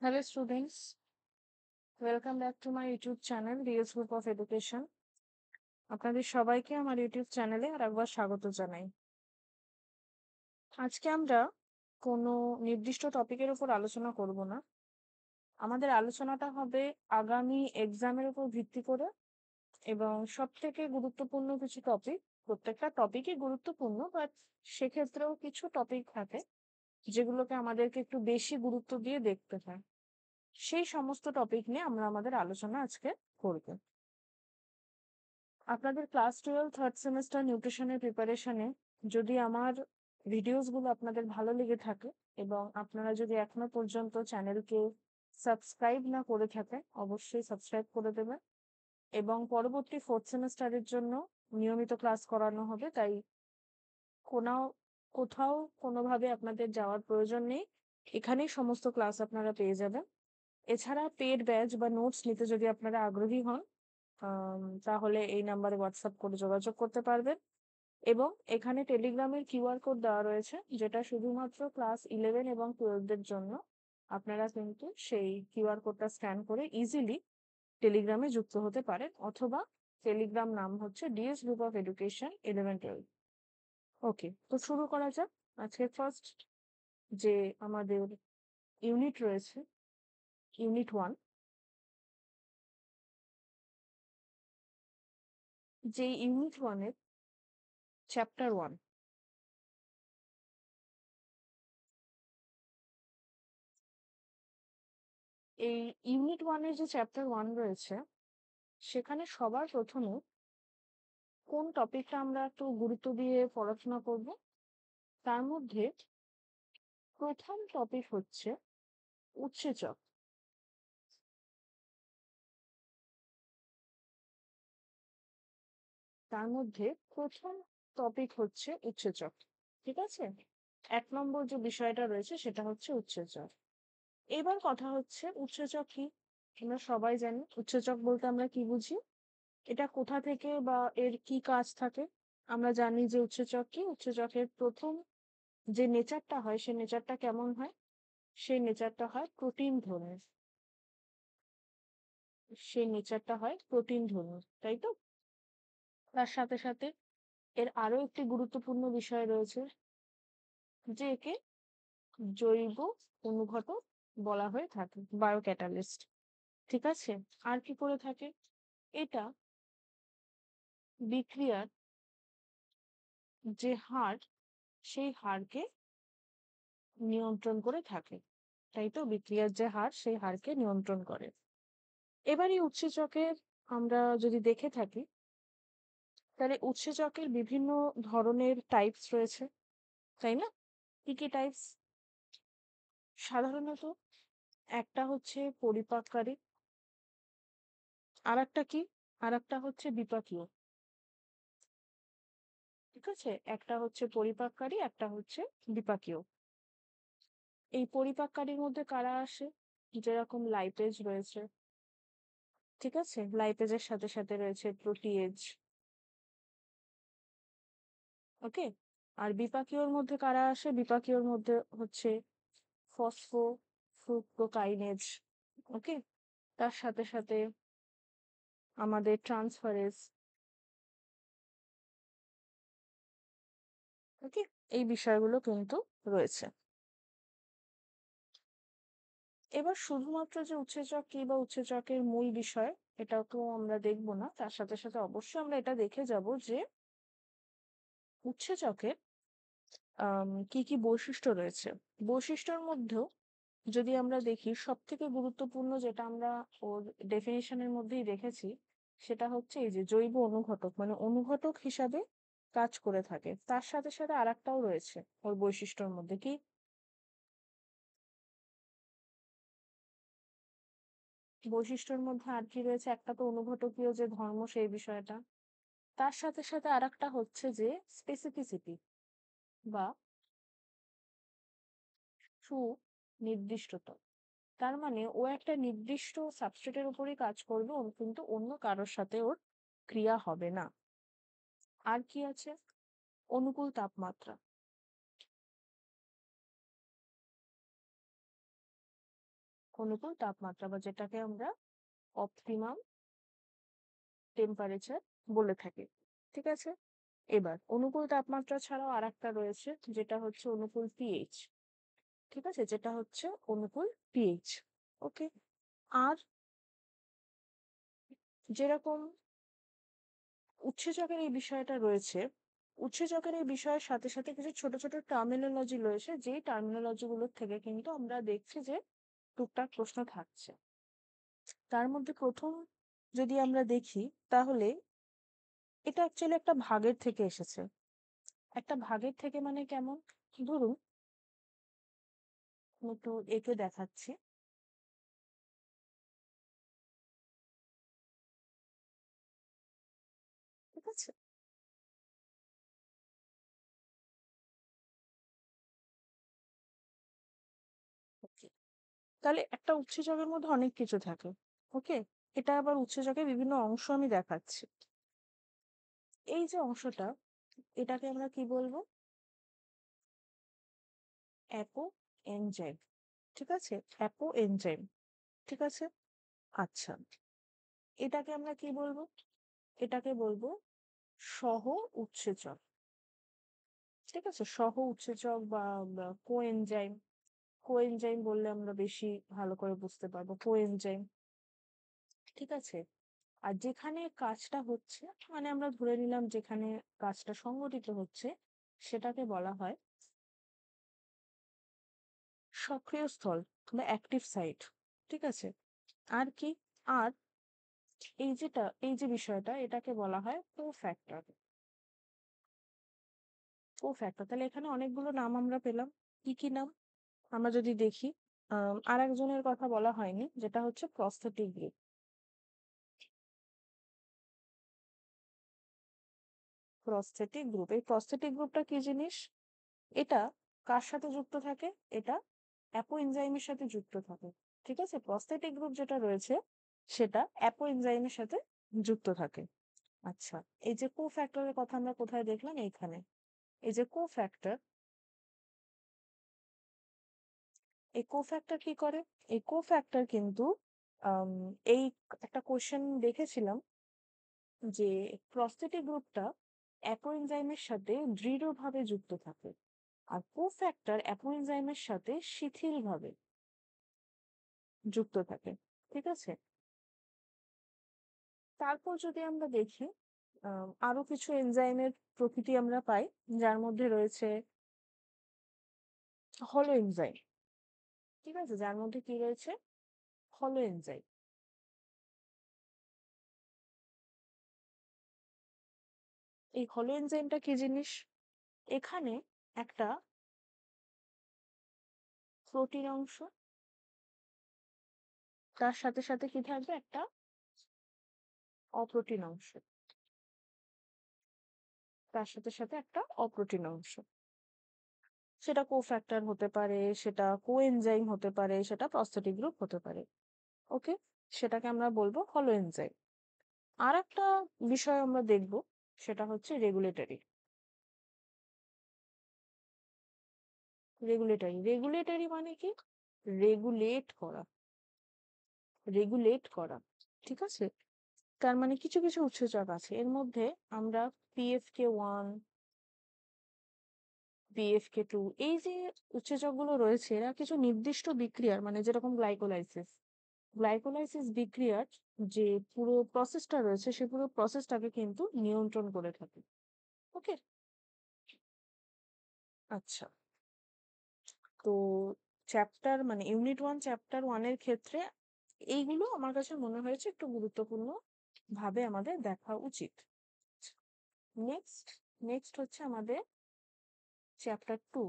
Hello students, welcome back to my YouTube channel Reels Group of Education. আপনাদের সবাইকে আমার YouTube চ্যানেলে আর একবার স্বাগত জানাই। আজকে আমরা কোনো নির্দিষ্ট টপিকের উপর আলোচনা করব না। আমাদের আলোচনাটা হবে আগামী এক্সামের উপর ভিত্তি করে এবং সবথেকে গুরুত্বপূর্ণ কিছু টপিক। প্রত্যেকটা টপিকই গুরুত্বপূর্ণ, বাট সেক্ষেত্রেও কিছু টপিক থাকে যেগুলোকে আমাদেরকে একটু বেশি গুরুত্ব দিয়ে দেখতে হয়। সেই সমস্ত টপিক নিয়ে আমরা আমাদের আলোচনা আজকে করব। আপনাদের ক্লাস 12 থার্ড সেমেস্টার নিউট্রিশনের প্রিপারেশনে যদি আমার ভিডিওসগুলো আপনাদের ভালো লেগে থাকে এবং আপনারা যদি এখনো পর্যন্ত চ্যানেলকে সাবস্ক্রাইব না করে থাকেন, অবশ্যই সাবস্ক্রাইব করে দেবেন। এবং পরবর্তী ফোর্থ সেমেস্টারের জন্য নিয়মিত ক্লাস করানো হবে, তাই কোনো কোথাও কোনোভাবে আপনাদের যাওয়ার প্রয়োজন নেই। এখানেই সমস্ত ক্লাস আপনারা পেয়ে যাবেন। এছাড়া পেড ব্যাচ বা নোটস নিতে যদি আপনারা আগ্রহী হন, তাহলে এই নাম্বারে হোয়াটসঅ্যাপ করে যোগাযোগ করতে পারবেন। এবং এখানে টেলিগ্রামের কিউআর কোড দেওয়া রয়েছে, যেটা শুধুমাত্র ক্লাস 11 এবং 12 এর জন্য। আপনারা কিন্তু সেই কিউআর কোডটা স্ক্যান করে ইজিলি টেলিগ্রামে যুক্ত হতে পারেন, অথবা টেলিগ্রাম নাম হচ্ছে ডিএস গ্রুপ অফ এডুকেশন 11-12। ওকে, তো শুরু করা যাক। আজকে ফার্স্ট যে আমাদের ইউনিট রয়েছে, ইউনিট 1। যে ইউনিট 1-এর চ্যাপ্টার 1, এই ইউনিট 1-এর যে চ্যাপ্টার 1 রয়েছে, সেখানে সবার প্রথমে কোন টপিকটা আমরা একটু গুরুত্ব দিয়ে পড়াশোনা করব, তার মধ্যে প্রথম টপিক হচ্ছে উৎসেচক। তার মধ্যে প্রথম টপিক হচ্ছে উৎসেচক। ঠিক আছে, 1 নম্বর যে বিষয়টা রয়েছে সেটা হচ্ছে উৎসেচক। এবার কথা হচ্ছে উৎসেচক কি। আমরা সবাই জানি উৎসেচক বলতে আমরা কি বুঝি, এটা কোথা থেকে বা এর কি কাজ থাকে। আমরা জানি যে উৎসেচক কি, উৎসেচকের প্রথম যে নেচারটা হয় সে নেচারটা কেমন হয়, সেই নেচারটা হয় প্রোটিন ধর্মী। সেই নেচারটা হয় প্রোটিন ধর্মী, তাই তো? তার সাথে সাথে এর আরো একটি গুরুত্বপূর্ণ বিষয় রয়েছে, যে একে জৈব অনুঘটক বলা হয়ে থাকে, বায়োক্যাটালিস্ট। ঠিক আছে, আর কি করে থাকে, এটা বিক্রিয়ার যে হার, সেই হারকে নিয়ন্ত্রণ করে থাকে। তাই তো, বিক্রিয়ার যে হার সেই হারকে নিয়ন্ত্রণ করে। এবার এই উৎসেচকের আমরা যদি দেখে থাকি, তাহলে উৎসেচকের বিভিন্ন ধরনের টাইপস রয়েছে, তাই না? কি কি টাইপস? সাধারণত একটা হচ্ছে পরিপাককারী, আর একটা কি, আর একটা হচ্ছে বিপাকীয়। ঠিক আছে, একটা হচ্ছে পরিপাককারী, একটা হচ্ছে বিপাকীয়। এই পরিপাককারীর মধ্যে কারা আসে? যেরকম লাইপেজ রয়েছে, ঠিক আছে, লাইপেজের সাথে সাথে রয়েছে প্রোটিয়েজ। ওকে, আর বিপাকীয়র মধ্যে কারা আসে? বিপাকীয়র মধ্যে হচ্ছে ফসফো ফ্রুক্টোকাইনেজ। ওকে, তার সাথে সাথে আমাদের ট্রান্সফারেজ। ওকে, এই বিষয়গুলো কিন্তু রয়েছে। এবার শুধুমাত্র যে উৎসেচক কি বা উৎসেচকের মূল বিষয়, এটাও তো আমরা দেখবো না। তার সাথে সাথে অবশ্যই আমরা এটা দেখে যাব যে উৎসেচকের কি কি বৈশিষ্ট্য রয়েছে। বৈশিষ্ট্যের মধ্যেও যদি আমরা দেখি, সব থেকে গুরুত্বপূর্ণ যেটা আমরা ওর ডেফিনিশনের মধ্যেই দেখেছি, সেটা হচ্ছে এই যে জৈব অনুঘটক, মানে অনুঘটক হিসাবে কাজ করে থাকে। তার সাথে সাথে আর একটাও রয়েছে ওর বৈশিষ্ট্যের মধ্যে, কি বৈশিষ্ট্যের মধ্যে আর কি রয়েছে? একটা তো অনুঘটকীয় যে ধর্ম, সেই বিষয়টা। তার সাথে সাথে আর একটা হচ্ছে যে স্পেসিফিসিটি বা সুনির্দিষ্টতা। তার মানে ও একটা নির্দিষ্ট সাবস্ট্রেটের উপরই কাজ করবে, ও কিন্তু অন্য কারোর সাথে ওর ক্রিয়া হবে না। আর কি আছে? অনুকূল তাপমাত্রা। অনুকূল তাপমাত্রা বা যেটাকে আমরা অপটিমাম টেম্পারেচার বলে থাকি। ঠিক আছে, এবার অনুকূল তাপমাত্রা ছাড়াও আরেকটা রয়েছে যেটা হচ্ছে অনুকূল পিএইচ। ঠিক আছে, যেটা হচ্ছে অনুকূল পিএইচ। ওকে, আর যেরকম উৎসেচকের এই বিষয়টা রয়েছে, উৎসেচকের এই বিষয়ের সাথে সাথে কিছু ছোট ছোট টার্মিনোলজি রয়েছে, যেই টার্মিনোলজি গুলোর থেকে কিন্তু আমরা দেখছি যে টুকটাক প্রশ্ন থাকছে। তার মধ্যে প্রথম যদি আমরা দেখি, তাহলে এটা অ্যাকচুয়ালি একটা ভাগের থেকে এসেছে। একটা ভাগের থেকে মানে কেমন, ধরুন আমি একটু এঁকে দেখাচ্ছি। ঠিক আছে, ওকে, তাহলে একটা উৎসেচকের মধ্যে অনেক কিছু থাকে। ওকে, এটা আবার উৎসেচকের বিভিন্ন অংশ আমি দেখাচ্ছি। এই যে অংশটা, এটাকে আমরা কি বলবো, অ্যাপো এনজাইম। ঠিক আছে, অ্যাপো এনজাইম। ঠিক আছে, আচ্ছা, এটাকে আমরা কি বলবো, এটাকে বলবো সহ উৎসেচক। ঠিক আছে, সহ উৎসেচক বা কোএনজাইম। কোএনজাইম বললে আমরা বেশি ভালো করে বুঝতে পারবো, কোএনজাইম। ঠিক আছে, আর যেখানে কাজটা হচ্ছে, মানে আমরা ধরে নিলাম যেখানে কাজটা সংঘটিত হচ্ছে, সেটাকে বলা হয় সক্রিয় স্থল বা অ্যাক্টিভ সাইট। ঠিক আছে, আর কি, আর এই যে বিষয়টা, এটাকে বলা হয় কোফ্যাক্টর। কোফ্যাক্টর, তাহলে এখানে অনেকগুলো নাম আমরা পেলাম। কি কি নাম আমরা যদি দেখি, আর একজনের কথা বলা হয়নি, যেটা হচ্ছে প্রস্থেটিক গ্রুপ। প্রস্থেটিক গ্রুপ, এই প্রস্থেটিক গ্রুপটা কি জিনিস, এটা কার সাথে যুক্ত থাকে, এটা অ্যাপো এনজাইমের সাথে যুক্ত থাকে। ঠিক আছে, প্রস্থেটিক গ্রুপ যেটা রয়েছে সেটা অ্যাপো এনজাইমের সাথে যুক্ত থাকে। আচ্ছা, এই যে কোফ্যাক্টরের কথা আমরা কোথায় দেখলাম, এইখানে। এই যে কোফ্যাক্টর, এই কোফ্যাক্টর কি করে, এই কোফ্যাক্টর কিন্তু আম, এই একটা কোশ্চেন দেখেছিলাম যে প্রস্থেটিক গ্রুপটা অ্যাপো এনজাইমের সাথে দৃঢ়ভাবে যুক্ত থাকে, আর কোফ্যাক্টর অ্যাপো এনজাইমের সাথে শিথিলভাবে যুক্ত থাকে। ঠিক আছে, তারপর যদি আমরা দেখি, আরো কিছু এনজাইমের প্রকৃতি আমরা পাই, যার মধ্যে রয়েছে হলো এনজাইম। ঠিক আছে, যার মধ্যে কি রয়েছে, হলো এনজাইম। এই হলো এনজাইমটা কি জিনিস, এখানে একটা প্রোটিন অংশ, তার সাথে সাথে কি থাকবে, একটা অপ্রোটিন অংশ, তার সাথে সাথে একটা অপ্রোটিন অংশ। সেটা কোফ্যাক্টর হতে পারে, সেটা কোএনজাইম হতে পারে, সেটা প্রস্থেটিক গ্রুপ হতে পারে। ওকে, সেটাকে আমরা বলবো হলো এনজাইম। আর একটা বিষয় আমরা দেখব, সেটা হচ্ছে রেগুলেটরি। রেগুলেটরি, রেগুলেটরি মানে কি, রেগুলেট করা, রেগুলেট করা। ঠিক আছে, তার মানে কিছু কিছু উৎসেচক আছে, এর মধ্যে আমরা PFK1, PFK2, এই যে উৎসেচকগুলো রয়েছে, এরা কিছু নির্দিষ্ট বিক্রিয়ার, মানে যেরকম গ্লাইকোলাইসিস, গ্লাইকোলাইসিস বিক্রিয়ার যে পুরো প্রসেসটা রয়েছে, সে পুরো প্রসেসটাকে কিন্তু নিয়ন্ত্রণ করে থাকে। ওকে, আচ্ছা, তো চ্যাপ্টার মানে ইউনিট 1 চ্যাপ্টার 1 এর ক্ষেত্রে এইগুলো আমার কাছে মনে হয়েছে একটু গুরুত্বপূর্ণ ভাবে আমাদের দেখা উচিত। নেক্সট, নেক্সট হচ্ছে আমাদের চ্যাপ্টার 2,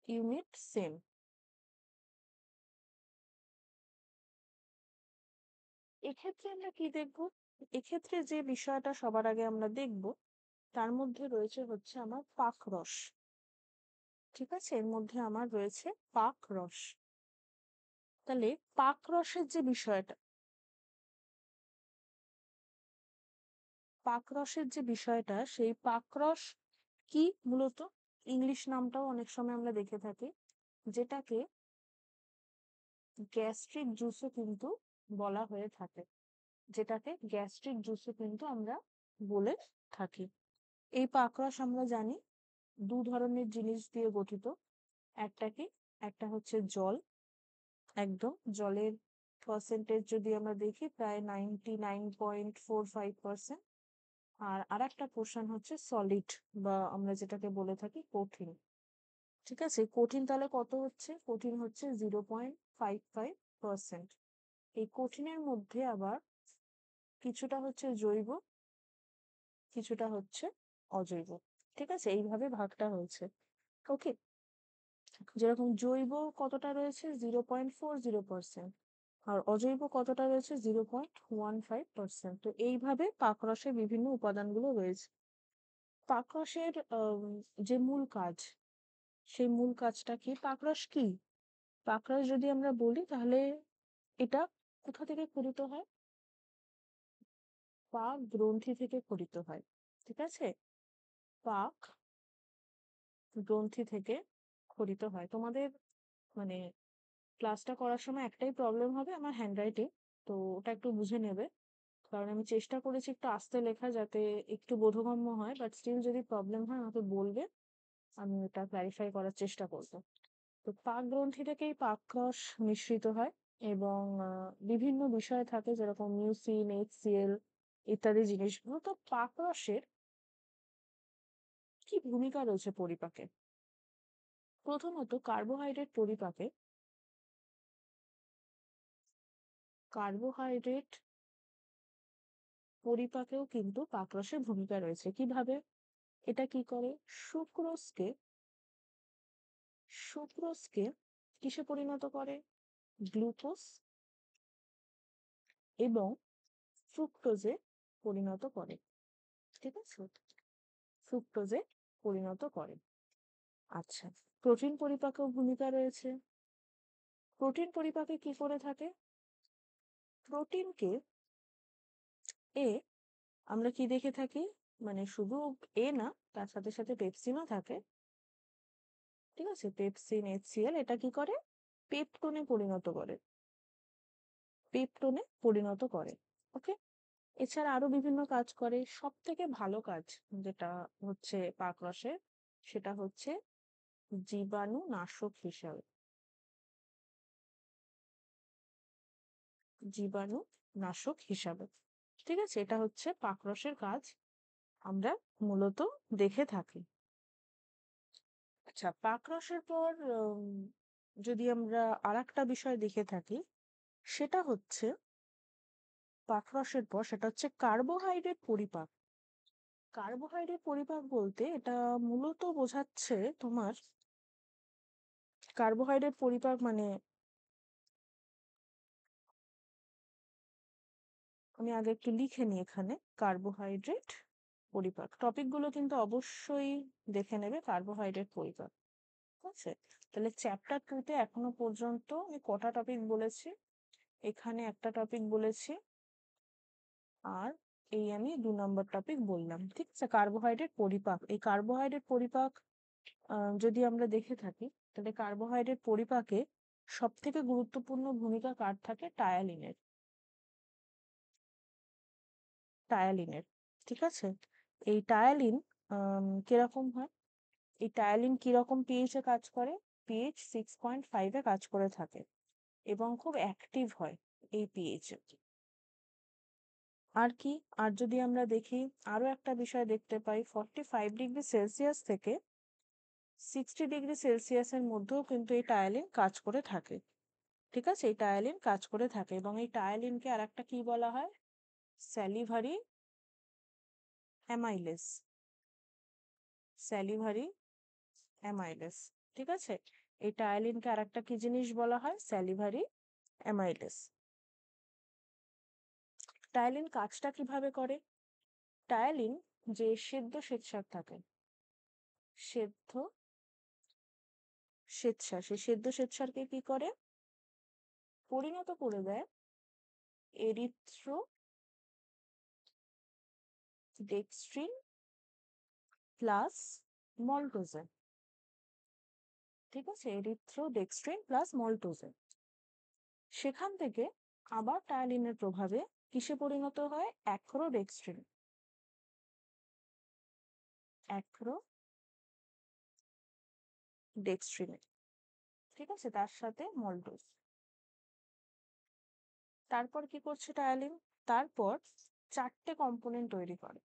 ইউনিট 7। এক্ষেত্রে আমরা কি দেখব, এক্ষেত্রে যে বিষয়টা সবার আগে আমরা দেখব, তার মধ্যে রয়েছে হচ্ছে আমার পাক রস। ঠিক আছে, এর মধ্যে আমার রয়েছে পাক রস। তাহলে পাক রসের যে বিষয়টা, পাক রসের যে বিষয়টা, সেই পাক রস কি মূলত, ইংলিশ নামটাও অনেক সময় আমরা দেখে থাকি, যেটাকে গ্যাস্ট্রিক জুসও কিন্তু বলা হয়ে থাকে, যেটাকে গ্যাস্ট্রিক জুসও কিন্তু আমরা বলে থাকি। এই পাকরস আমরা জানি দু ধরনের জিনিস দিয়ে গঠিত। একটা কি, একটা হচ্ছে জল, একদম জলের পার্সেন্টেজ যদি আমরা দেখি প্রায় 99.45%। আর আরেকটা পোর্শন হচ্ছে সলিড, বা আমরা যেটাকে বলে থাকি কঠিন। ঠিক আছে, কঠিন তাহলে কত হচ্ছে? কঠিন হচ্ছে 0.55%। এই কঠিনের মধ্যে আবার কিছুটা হচ্ছে জৈব, কিছুটা হচ্ছে অজৈব। ঠিক আছে, এইভাবে ভাগটা হয়েছে। ওকে, যেরকম জৈব কতটা রয়েছে 0.40%, আর অজৈব কতটা রয়েছে 0.15%। তো এইভাবে পাকরসের বিভিন্ন উপাদানগুলো রয়েছে। পাকরসের যে মূল কাজ, সেই মূল কাজটা কি? পাকরস কি? পাকরস যদি আমরা বলি তাহলে এটা কোথা থেকে ক্ষরিত হয়? পাক গ্রন্থি থেকে ক্ষরিত হয়। ঠিক আছে, পাক গ্রন্থি থেকে ক্ষরিত হয়। তোমাদের মানে ক্লাসটা করার সময় একটাই প্রবলেম হবে, আমার হ্যান্ডরাইটিং, তো ওটা একটু বুঝে নেবে। কারণ আমি চেষ্টা করেছি একটু আস্তে লেখা যাতে একটু বোধগম্য হয়, বাট স্টিল যদি প্রবলেম হয় আমাকে বলবে, আমি ওটা ক্ল্যারিফাই করার চেষ্টা করবো। তো পাক গ্রন্থি থেকেই পাকরস মিশ্রিত হয়, এবং বিভিন্ন বিষয় থাকে যেরকম মিউসিন, এইচসিএল ইত্যাদি জিনিসগুলো। তো পাকরসের কি ভূমিকা রয়েছে পরিপাকে? প্রথমত কার্বোহাইড্রেট পরিপাকে, কার্বোহাইড্রেট পরিপাকেও কিন্তু পাকরসের ভূমিকা রয়েছে। কিভাবে? এটা কি করে? সুক্রোজকে সুক্রোজকে কিসে পরিণত করে? গ্লুকোজ এবং ফ্রুক্টোজে পরিণত করে। ঠিক আছে, ফ্রুক্টোজে পরিণত করে। আচ্ছা, প্রোটিন পরিপাকেও ভূমিকা রয়েছে। প্রোটিন পরিপাকে কি করে থাকে? প্রোটিনকে এ আমরা কি দেখে থাকি, মানে শুধু এ না, তার সাথে সাথে পেপসিনও থাকে। ঠিক আছে, পেপসিন, এইচসিএল, এটা কি করে? পেপটোনে পরিণত করে, পেপটোনে পরিণত করে। ওকে, এছাড়া আরো বিভিন্ন কাজ করে। সব থেকে ভালো কাজ যেটা হচ্ছে পাকরসের, সেটা হচ্ছে জীবাণু নাশক হিসাবে, জীবাণু নাশক হিসাবে। ঠিক আছে, এটা হচ্ছে পাকরসের কাজ, আমরা মূলত দেখে থাকি। আচ্ছা, পাকরসের পর যদি আমরা আরেকটা বিষয় দেখে থাকি, সেটা হচ্ছে পাকরসের পর সেটা হচ্ছে কার্বোহাইড্রেট পরিপাক। কার্বোহাইড্রেট পরিপাক বলতে এটা মূলত বোঝাচ্ছে তোমার, কার্বোহাইড্রেট পরিপাক মানে, আমি আগে একটু লিখে নিই এখানে, কার্বোহাইড্রেট পরিপাক টপিকগুলো কিন্তু অবশ্যই দেখে নেবে। কার্বোহাইড্রেট পরিপাক, ঠিক আছে? তাহলে চ্যাপ্টার 2-তে এখনো পর্যন্ত আমি কটা টপিক বলেছি? এখানে একটা টপিক বলেছি, আর এই আমি 2 নম্বর টপিক বললাম। ঠিক আছে, কার্বোহাইড্রেট পরিপাক। এই কার্বোহাইড্রেট পরিপাক যদি আমরা দেখে থাকি, তাহলে কার্বোহাইড্রেট পরিপাকে সব থেকে গুরুত্বপূর্ণ ভূমিকা কার থাকে? টায়ালিনের, টায়ালিনের। ঠিক আছে, এই টায়ালিন কিরকম হয়? এই টায়ালিন কিরকম পিএইচ এ কাজ করে? পিএইচ 6.5 এ কাজ করে থাকে, এবং খুব অ্যাক্টিভ হয় এই পিএইচ এ। আর কি? আর যদি আমরা দেখি, আরো একটা বিষয় দেখতে পাই, 45°C থেকে 60°C মধ্যেও কিন্তু এই টায়ালিন কাজ করে থাকে। ঠিক আছে, এই টায়ালিন কাজ করে থাকে, এবং এই টায়ালিনকে আর একটা কি বলা হয়? Salivary amylase, salivary amylase. ঠিক আছে, এই টায়ালিনকে আর একটা কি জিনিস বলা হয়? Salivary amylase. টায়ালিন কাজটা কিভাবে করে? টায়ালিন যে সেদ্ধ শ্বেতসার থাকে, সেদ্ধ শ্বেতসার, সেই সেদ্ধ শ্বেতসারকে কি করে? পরিণত করে দেয় এরিথ্রো ডেক্সট্রিন প্লাস মল্টোজেন। ঠিক আছে, এরিথ্রো ডেক্সট্রিন প্লাস মল্টোজেন। সেখান থেকে আবার টায়ালিনের প্রভাবে কিসে পরিণত হয়? অ্যাক্রোডেক্সট্রিন। অ্যাক্রোডেক্সট্রিনে, ঠিক আছে, তার সাথে মল্টোজ। তারপর কি করছে টায়ালিন? তারপর 4টে কম্পোনেন্ট তৈরি করে।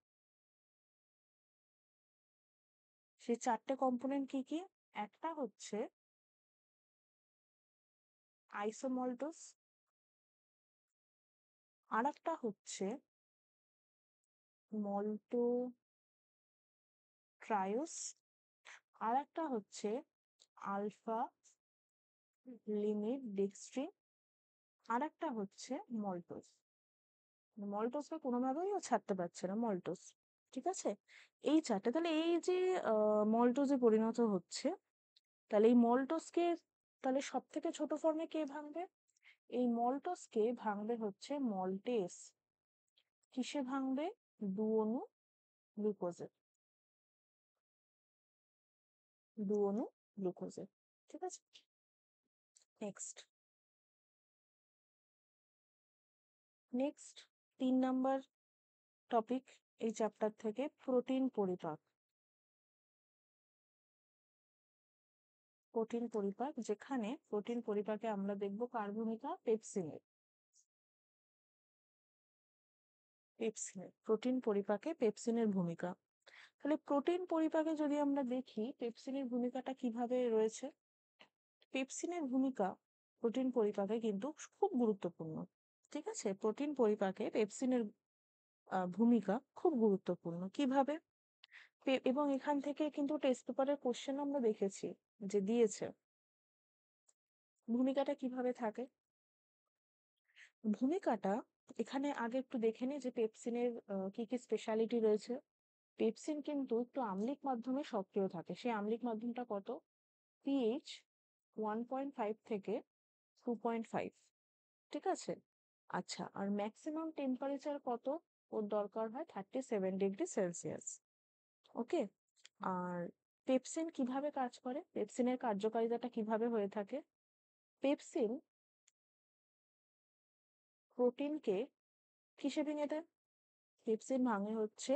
সেই 4টে কম্পোনেন্ট কি কি? একটা হচ্ছে আইসোমল্টোজ, আর একটা হচ্ছে মল্টো ট্রায়োস, আর একটা হচ্ছে আলফা লিমিট ডেক্সট্রিন, আর একটা হচ্ছে মল্টোজ। মল্টোজকে কোনোভাবেই ও ছাড়তে পারছে না, মল্টোজ। ঠিক আছে, এই 4টে। তাহলে এই যে মল্টোজে পরিণত হচ্ছে, তাহলে এই মল্টোজকে তাহলে সব থেকে ছোট ফর্মে কে ভাঙবে? এই মল্টোজকে ভাঙবে হচ্ছে মল্টেস। কিসে ভাঙবে? 2 অণু গ্লুকোজে, 2 অণু গ্লুকোজে। ঠিক আছে, নেক্সট। নেক্সট 3 নাম্বার টপিক এই চ্যাপ্টার থেকে, প্রোটিন পরিপাক। প্রোটিন পরিপাক, যেখানে প্রোটিন পরিপাকে আমরা দেখব কার ভূমিকা? পেপসিনের। পেপসিনের, প্রোটিন পরিপাকে পেপসিনের ভূমিকা। তাহলে প্রোটিন পরিপাকে যদি আমরা দেখি পেপসিনের ভূমিকাটা কিভাবে রয়েছে, পেপসিনের ভূমিকা প্রোটিন পরিপাকে কিন্তু খুব গুরুত্বপূর্ণ। ঠিক আছে, প্রোটিন পরিপাকে পেপসিনের ভূমিকা খুব গুরুত্বপূর্ণ। কিভাবে? এবং এখান থেকে কিন্তু টেস্ট পেপারের কোশ্চেন আমরা দেখেছি যে দিয়েছে। ভূমিকাটা কিভাবে থাকে? ভূমিকাটা এখানে আগে একটু দেখে নিই যে পেপসিনের কি কি স্পেশালিটি রয়েছে। পেপসিন কিন্তু একটু আম্লিক মাধ্যমে সক্রিয় থাকে। সেই আম্লিক মাধ্যমটা কত? পিএইচ 1.5 থেকে 2.5। ঠিক আছে, আচ্ছা, আর ম্যাক্সিমাম টেম্পারেচার কত ওর দরকার হয়? 37°C। ওকে, আর পেপসিন কিভাবে কাজ করে? পেপসিনের কার্যকারিতাটা কিভাবে হয়ে থাকে? পেপসিন প্রোটিনকে কিসে ভেঙে দেয়? পেপসিন ভাঙে হচ্ছে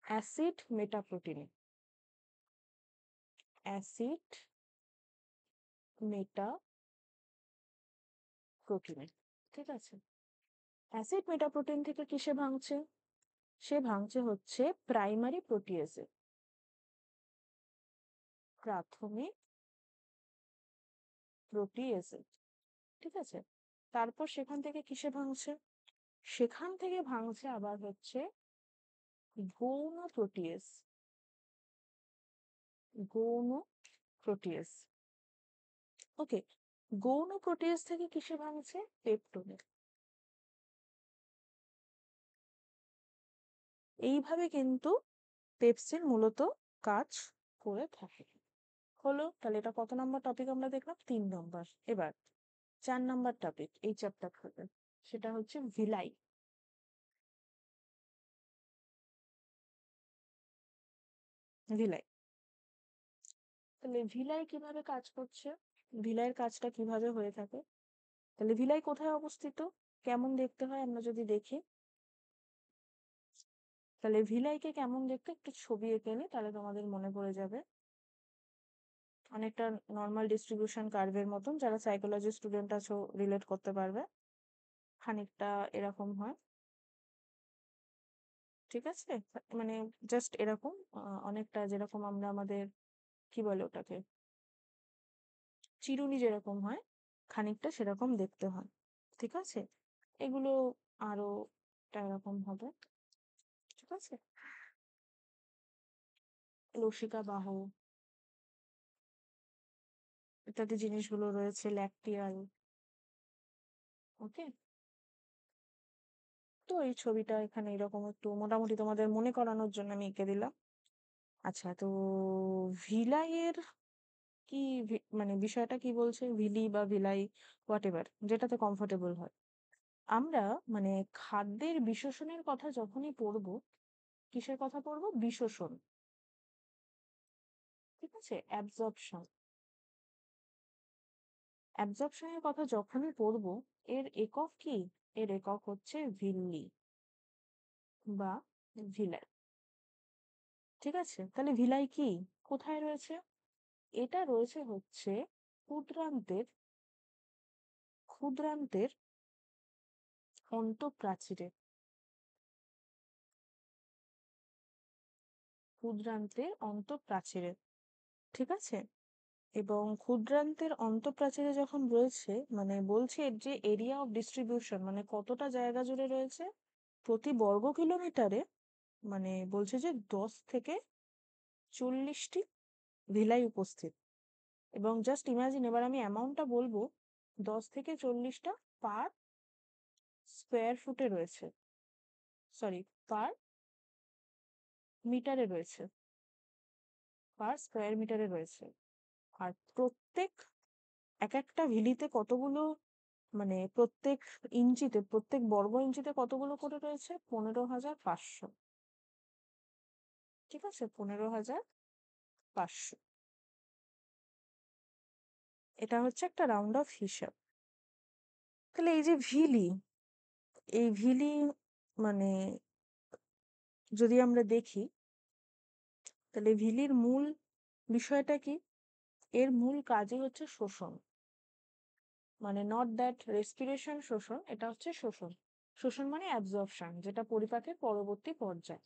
অ্যাসিড মেটাপ্রোটিনে। অ্যাসিড মেটাপ্রোটিনে, ঠিক আছে। অ্যাসিড মেটাপ্রোটিন থেকে কিসে ভাঙছে? সে ভাঙছে হচ্ছে প্রাইমারি প্রোটিয়েজে, প্রাথমিক প্রোটিয়েজে। ঠিক আছে, তারপর সেখান থেকে কিসে ভাঙছে? সেখান থেকে ভাঙছে আবার হচ্ছে গৌণ প্রোটিয়েজ, গৌণ প্রোটিয়েজ। ওকে, গৌণ প্রোটিয়েজ থেকে কিসে ভাঙছে? পেপটোনে। এইভাবে কিন্তু পেপসিন মূলত কাজ করে থাকে। হলো, তাহলে এটা কত নম্বর টপিক আমরা দেখলাম? 3 নম্বর। এবার 4 নম্বর টপিক এই চ্যাপ্টার থেকে, সেটা হচ্ছে ভিলাই। ভিলাই, তাহলে ভিলাই কিভাবে কাজ করছে? ভিলাইয়ের কাজটা কিভাবে হয়ে থাকে? তাহলে ভিলাই কোথায় অবস্থিত? কেমন দেখতে হয় আমরা যদি দেখি, তাহলে ভিলাইকে কেমন দেখতে একটু ছবি এঁকে নিই, তাহলে তোমাদের মনে পড়ে যাবে। অনেকটা নর্মাল ডিস্ট্রিবিউশন কার্ভের মতন, যারা সাইকোলজি স্টুডেন্ট আছো রিলেট করতে পারবে। খানিকটা এরকম হয়, ঠিক আছে, মানে জাস্ট এরকম অনেকটা যেরকম আমরা আমাদের কি বলে ওটাকে, চিরুনি যেরকম হয় খানিকটা সেরকম দেখতে হয়। ঠিক আছে, এগুলো আরো এরকম হবে। ঠিক আছে, লসিকা বাহ ইত্যাদি জিনিসগুলো রয়েছে, ল্যাকটিয়াল। ওকে, তো এই ছবিটা এখানে এরকম একটু মোটামুটি তোমাদের মনে করানোর জন্য আমি এঁকে দিলাম। আচ্ছা, তো ভিলাইয়ের কি মানে বিষয়টা কি বলছে? ভিলি বা ভিলাই, হোয়াট এভার, যেটাতে কমফোর্টেবল হয়। আমরা মানে খাদ্যের বিশোষণের কথা যখনই পড়বো, কিসের কথা পড়বো? বিশোষণ। ঠিক আছে, অ্যাবজর্পশন। অ্যাবজর্পশনের কথা যখনই পড়বো, এর একক কি? এর একক হচ্ছে ভিল্লি বা ভিলাই। ঠিক আছে, তাহলে ভিলাই কি, কোথায় রয়েছে? এটা রয়েছে হচ্ছে ক্ষুদ্রান্তের ক্ষুদ্রান্তের অন্তঃপ্রাচীরে। ক্ষুদ্রান্তের অন্তঃপ্রাচীরে, ঠিক আছে। এবং ক্ষুদ্রান্তের অন্তঃপ্রাচীরে যখন রয়েছে, মানে বলছে এর যে এরিয়া অফ ডিস্ট্রিবিউশন, মানে কতটা জায়গা জুড়ে রয়েছে প্রতি বর্গ কিলোমিটারে, মানে বলছে যে 10 থেকে 40টি ভিলাই উপস্থিত। এবং জাস্ট ইমাজিন, এবার আমি অ্যামাউন্টটা বলবো, 10 থেকে 40টা পার স্কোয়ার ফুটে রয়েছে, সরি, পার মিটারে রয়েছে, পার স্কোয়ার মিটারে রয়েছে। আর প্রত্যেক এক একটা ভিলিতে কতগুলো, মানে প্রত্যেক ইঞ্চিতে, প্রত্যেক বর্গ ইঞ্চিতে কতগুলো করে রয়েছে? 15,500। ঠিক আছে, 15,500। এটা হচ্ছে একটা রাউন্ড অফ হিসাব। তাহলে এই যে ভিলি, এই ভিলি মানে যদি আমরা দেখি, তাহলে ভিলির মূল বিষয়টা কি? এর মূল কাজই হচ্ছে শোষণ, মানে নট দ্যাট রেসপিরেশন শোষণ, এটা হচ্ছে শোষণ। শোষণ মানে অ্যাবজর্পশন, যেটা পরিপাকের পরবর্তী পর্যায়।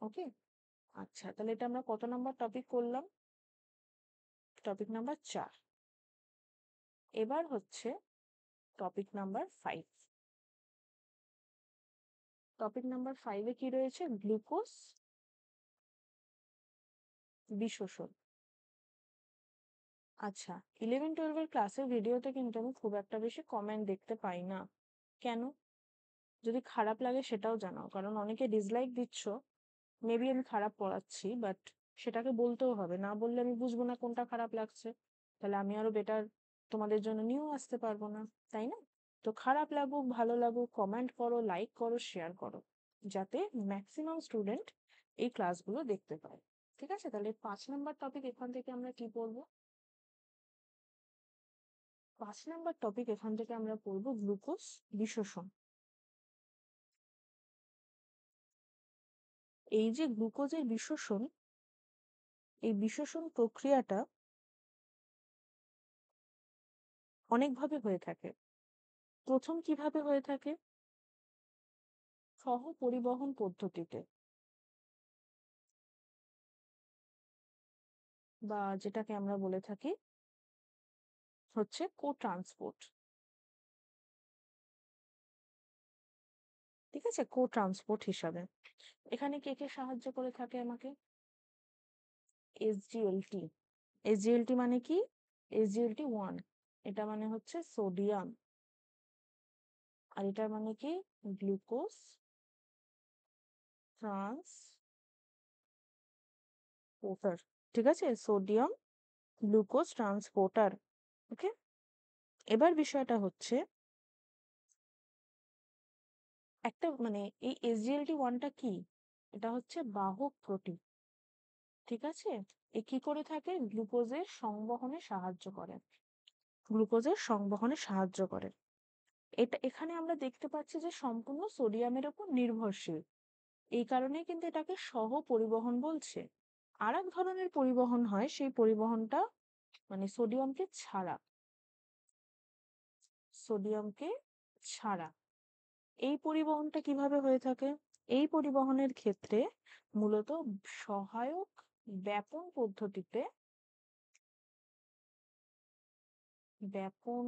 ওকে, আচ্ছা, তাহলে এটা আমরা কত নাম্বার টপিক করলাম? Topic number 4। এবার হচ্ছে টপিক নাম্বার 5। টপিক নাম্বার 5-এ কি রয়েছে? গ্লুকোজ বিশোষণ। আচ্ছা, 11-12 ক্লাসের ভিডিওতে কিন্তু আমি খুব একটা বেশি কমেন্ট দেখতে পাই না। কেন? যদি খারাপ লাগে সেটাও জানাও, কারণ অনেকে ডিসলাইক দিচ্ছ। মেবি আমি খারাপ পড়াচ্ছি, বাট সেটাকে বলতেও হবে, না বললে আমি বুঝবো না কোনটা খারাপ লাগছে, তাহলে আমি আরো বেটার তোমাদের জন্য নিয়েও আসতে পারবো না, তাই না? তো খারাপ লাগুক ভালো লাগুক, কমেন্ট করো, লাইক করো, শেয়ার করো, যাতে ম্যাক্সিমাম স্টুডেন্ট এই ক্লাসগুলো দেখতে পায়। ঠিক আছে, তাহলে 5 নাম্বার টপিক এখান থেকে আমরা কি পড়বো? 5 নাম্বার টপিক এখান থেকে আমরা পড়বো গ্লুকোজ বিশোষণ। এই যে গ্লুকোজের বিশোষণ, এই বিশোষণ প্রক্রিয়াটা অনেকভাবে হয়ে থাকে। প্রথম কিভাবে হয়ে থাকে? সহ পরিবহন পদ্ধতিতে, বা যেটাকে আমরা বলে থাকি হচ্ছে কো ট্রান্সপোর্ট। ঠিক আছে, কো ট্রান্সপোর্ট হিসাবে এখানে কে কে সাহায্য করে থাকে আমাকে? এসজিএলটি। এসজিএলটি মানে কি? SGLT1, এটা মানে হচ্ছে সোডিয়াম, আর এটা মানে কি? Glucose transporter. ঠিক আছে, সোডিয়াম গ্লুকোজ ট্রান্সপোর্টার। ওকে, এবার বিষয়টা হচ্ছে একটা, মানে এই SGLT1টা কি? এটা হচ্ছে বাহক প্রোটিন। ঠিক আছে, এ কি করে থাকে? গ্লুকোজের সংবহনে সাহায্য করে, গ্লুকোজের সংবহনে সাহায্য করে। এটা এখানে আমরা দেখতে পাচ্ছি যে সম্পূর্ণ সোডিয়ামের উপর নির্ভরশীল, এই কারণেই কিন্তু এটাকে সহ পরিবহন বলছে। আর এক ধরনের পরিবহন হয়, সেই পরিবহনটা মানে সোডিয়ামকে ছাড়া, সোডিয়ামকে ছাড়া। এই পরিবহনটা কিভাবে হয়ে থাকে? এই পরিবহনের ক্ষেত্রে মূলত সহায়ক ব্যাপন পদ্ধতিতে, ব্যাপন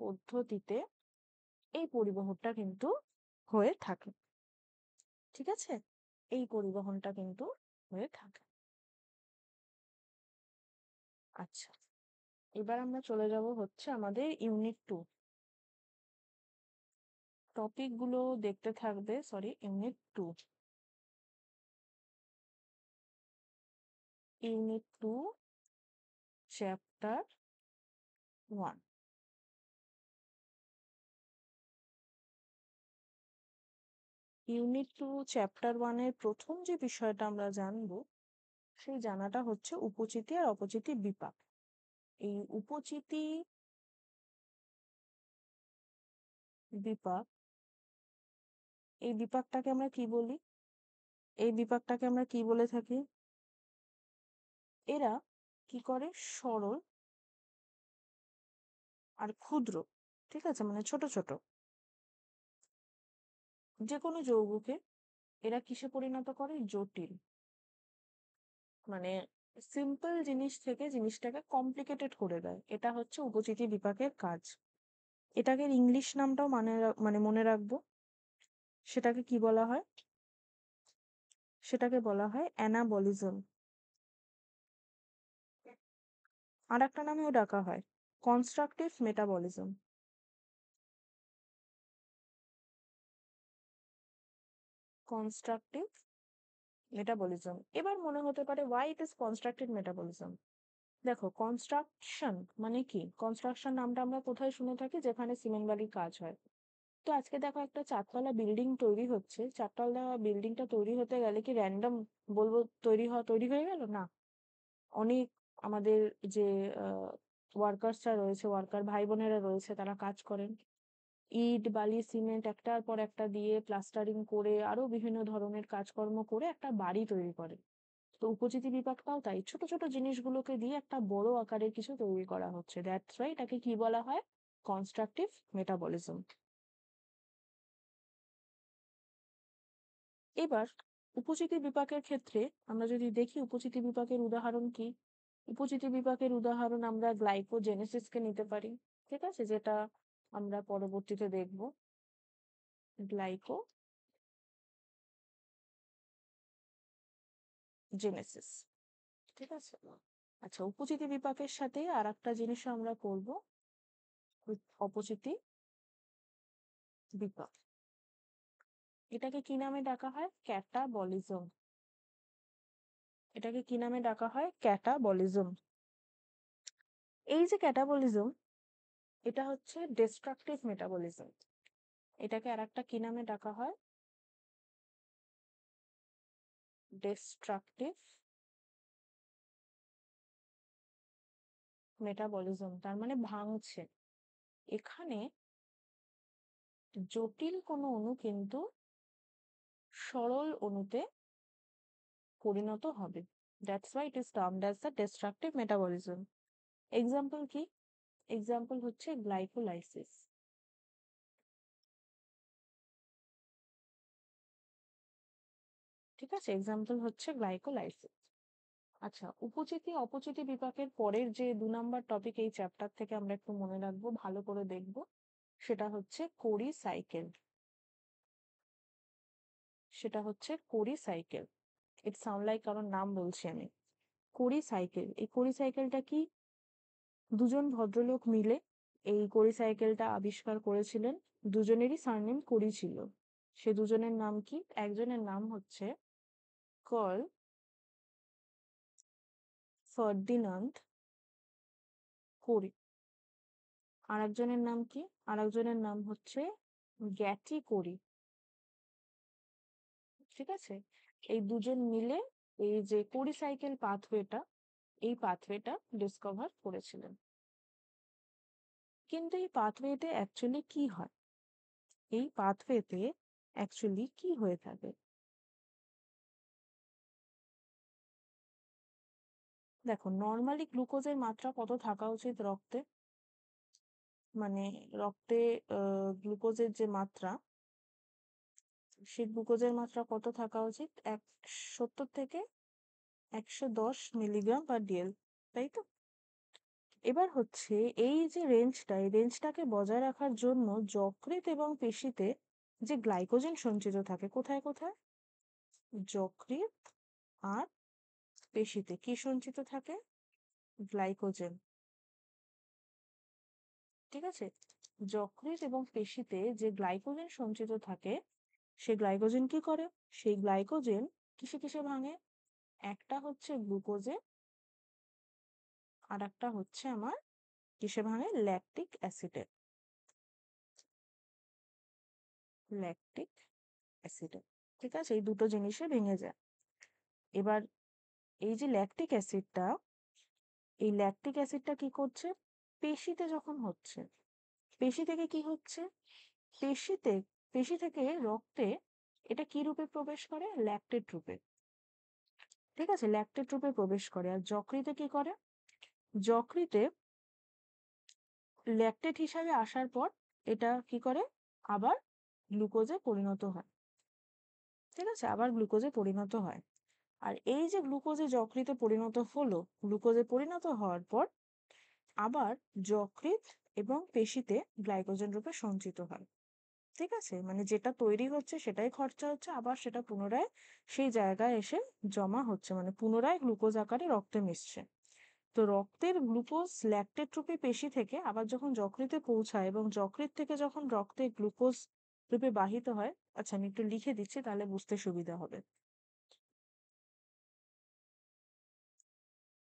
পদ্ধতিতে এই পরিবহনটা কিন্তু হয়ে থাকে। ঠিক আছে, এই পরিবহনটা কিন্তু হয়ে থাকে। আচ্ছা, এবার আমরা চলে যাব হচ্ছে আমাদের ইউনিট 2। টপিক গুলো দেখতে থাকবে, sorry, unit 2। Unit 2 chapter 1। Unit 2 chapter 1-এর প্রথম যে বিষয়টা আমরা জানবো, সেই জানাটা হচ্ছে উপচিতি আর অপচিতি বিপাক। এই উপচিতি বিপাক, এই বিপাকটাকে আমরা কি বলি? এই বিপাকটাকে আমরা কি বলে থাকি? এরা কি করে? সরল আর ক্ষুদ্র, ঠিক আছে, মানে ছোট ছোট যে কোনো যৌগকে এরা কিসে পরিণত করে? জটিল। মানে সিম্পল জিনিস থেকে জিনিসটাকে কমপ্লিকেটেড করে দেয়। এটা হচ্ছে উপচিতি বিপাকের কাজ। এটাকে ইংলিশ নামটাও মানে মনে রাখবো। সেটাকে কি বলা হয়? সেটাকে বলা হয় অ্যানাবলিজম। আর একটা নামেও ডাকা হয় কনস্ট্রাকটিভ মেটাবলিজম। Constructive metabolism. এবার মনে হতে পারে why it is constructive metabolism. দেখো, কনস্ট্রাকশন মানে কি? কনস্ট্রাকশন নামটা আমরা কোথায় শুনে থাকি? যেখানে সিমেন্ট বালির কাজ হয়। তো আজকে দেখো একটা চারতলা বিল্ডিং তৈরি হচ্ছে, চারতলা বিল্ডিংটা তৈরি হতে গেলে কি র্যান্ডম বলবো তৈরি হয়ে গেল না। অনেক আমাদের যে ওয়ার্কার্সরা রয়েছে, ওয়ার্কার ভাই বোনেরা রয়েছে, তারা কাজ করেন। ইট বালি সিমেন্ট একটার পর একটা দিয়ে প্লাস্টারিং করে আরো বিভিন্ন ধরনের কাজকর্ম করে একটা বাড়ি তৈরি করে। তো উপচিতি বিপাকটাও তাই, ছোট ছোট জিনিসগুলোকে দিয়ে একটা বড় আকারের কিছু তৈরি করা হচ্ছে। দ্যাটস ওয়াই এটাকে কি বলা হয়? Constructive metabolism. এবার উপচিতি বিপাকের ক্ষেত্রে আমরা যদি দেখি উপচিতি বিপাকের উদাহরণ কি? উপচিতি বিপাকের উদাহরণ আমরা গ্লাইকোজেনেসিসকে নিতে পারি, ঠিক আছে, যেটা আমরা পরবর্তীতে দেখব। গ্লাইকোজেনেসিস, ঠিক আছে। আচ্ছা, উপচিতি বিপাকের সাথে আর একটা জিনিস আমরা করব, অপচিতি বিপাক। এটাকে কি নামে ডাকা হয়? ক্যাটাবলিজম। এটাকে কি নামে ডাকা হয়? ক্যাটাবলিজম। এই যে ক্যাটাবলিজম, এটা হচ্ছে ডিস্ট্রাকটিভ মেটাবলিজম। এটাকে আর একটা কি নামে ডাকা হয়? Destructive metabolism. তার মানে ভাঙছে। এখানে জটিল কোনো অণু কিন্তু সরল অণুতে পরিণত হবে। That's why it is termed as the destructive metabolism. Example কি? এক্সাম্পল হচ্ছে গ্লাইকোলাইসিস, ঠিক আছে, এক্সাম্পল হচ্ছে গ্লাইকোলাইসিস। আচ্ছা, উপচিতি অপচিতি বিপাকের পরের যে 2 নম্বর টপিক এই চ্যাপ্টার থেকে আমরা একটু মনে রাখবো, ভালো করে দেখবো, সেটা হচ্ছে কোরি সাইকেল। সেটা হচ্ছে কোরি সাইকেল। ইট সাউন্ড লাইক কারণ নাম বলছি আমি। কোরি সাইকেল, এই কোরি সাইকেলটা কি? দুজন ভদ্রলোক মিলে এই কোরি সাইকেলটা আবিষ্কার করেছিলেন। দুজনেরই সারনেম কোরি ছিল। সে দুজনের নাম কি? একজনের নাম হচ্ছে কার্ল ফার্ডিনান্ড কোরি। আর একজনের নাম কি? আর একজনের নাম হচ্ছে গ্যাটি কোরি, ঠিক আছে। এই দুজন মিলে এই যে কোরি সাইকেল পাথওয়েটা, এই পাথওয়েটা ডিসকভার করেছিলেন। কিন্তু এই পাথওয়েতে অ্যাকচুয়ালি কি হয়? এই পাথওয়েতে অ্যাকচুয়ালি কি হয়ে থাকে? দেখো, নর্মালি গ্লুকোজের মাত্রা কত থাকা উচিত রক্তে? মানে রক্তে গ্লুকোজের যে মাত্রা, সেই গ্লুকোজের মাত্রা কত থাকা উচিত? 70 থেকে 110 মিলিগ্রাম পার ডিএল, তাই তো? এবার হচ্ছে এই যে রেঞ্জটা, এই রেঞ্জটাকে বজায় রাখার জন্য যকৃৎ এবং পেশিতে যে গ্লাইকোজেন সঞ্চিত থাকে, কোথায় কোথায়? যকৃৎ আর পেশিতে কি সঞ্চিত থাকে? গ্লাইকোজেন, ঠিক আছে। যকৃৎ এবং পেশিতে যে গ্লাইকোজেন সঞ্চিত থাকে, সে গ্লাইকোজেন কি করে? সেই গ্লাইকোজেন কিসে কিসে ভাঙে? একটা হচ্ছে গ্লুকোজে, আর একটা হচ্ছে আমার কিসে ভাঙে? ল্যাকটিক অ্যাসিডে। ল্যাকটিক অ্যাসিডে, ঠিক আছে, এই দুটো জিনিসে ভেঙে যায়। এবার এই যে ল্যাকটিক অ্যাসিডটা, এই ল্যাকটিক অ্যাসিডটা কি করছে? পেশিতে যখন হচ্ছে, পেশি থেকে কি হচ্ছে? পেশিতে পেশি থেকে রক্তে এটা কি রূপে প্রবেশ করে? ল্যাকটেট রূপে। ঠিক আছে, ল্যাকটেট রূপে প্রবেশ করে। আর যকৃতে কি করে? যকৃতে ল্যাকটেট হিসাবে আসার পর এটা কি করে? আবার গ্লুকোজে পরিণত হয়। ঠিক আছে, আবার গ্লুকোজে পরিণত হয়। আর এই যে গ্লুকোজে যকৃতে পরিণত হলো, গ্লুকোজে পরিণত হওয়ার পর আবার যকৃৎ এবং পেশিতে গ্লাইকোজেন রূপে সঞ্চিত হয়। ঠিক আছে, মানে যেটা তৈরি হচ্ছে সেটাই খরচা হচ্ছে, আবার সেটা পুনরায় সেই জায়গায় এসে জমা হচ্ছে, মানে পুনরায় গ্লুকোজ আকারে রক্তে মিশছে। তো রক্তের গ্লুকোজ ল্যাকটেট রূপে পেশি থেকে আবার যখন যকৃতে পৌঁছায় এবং যকৃৎ থেকে যখন রক্তে গ্লুকোজ রূপে বাহিত হয়, আচ্ছা আমি একটু লিখে দিচ্ছি তাহলে বুঝতে সুবিধা হবে।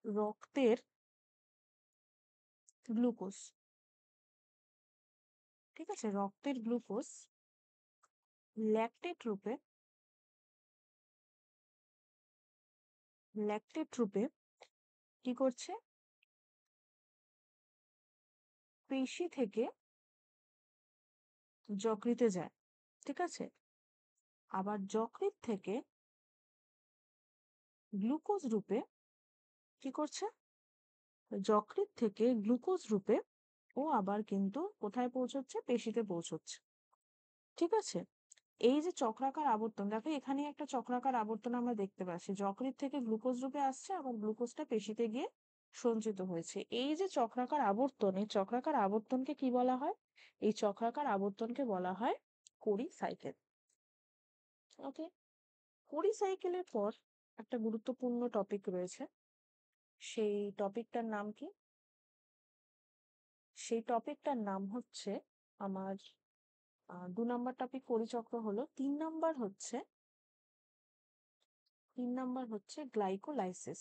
রক্তের গ্লুকোজ, ঠিক আছে, রক্তের গ্লুকোজ ল্যাকটেট রূপে ল্যাকটেট রূপে কি করছে? পেশি থেকে যকৃতে যায়। ঠিক আছে, আবার যকৃৎ থেকে গ্লুকোজ রূপে কি করছে? যকৃৎ থেকে গ্লুকোজ রূপে ও আবার কিন্তু কোথায় পৌঁছচ্ছে? পেশিতে পৌঁছচ্ছে। ঠিক আছে, এই যে চক্রাকার আবর্তন, দেখো এখানে একটা চক্রাকার আবর্তন আমরা দেখতে পাচ্ছি। যকৃৎ থেকে গ্লুকোজ রূপে আসছে, আবার গ্লুকোজটা পেশিতে গিয়ে সঞ্চিত হয়েছে। এই যে চক্রাকার আবর্তন, এই চক্রাকার আবর্তনকে কি বলা হয়? এই চক্রাকার আবর্তনকে বলা হয় কোরি সাইকেল। ওকে, কোরি সাইকেলের পর একটা গুরুত্বপূর্ণ টপিক রয়েছে। সেই টপিকটার নাম কি? সেই টপিকটার নাম হচ্ছে আমার 2 নম্বর টপিক পরিচক্র হলো। 3 নম্বর হচ্ছে গ্লাইকোলাইসিস।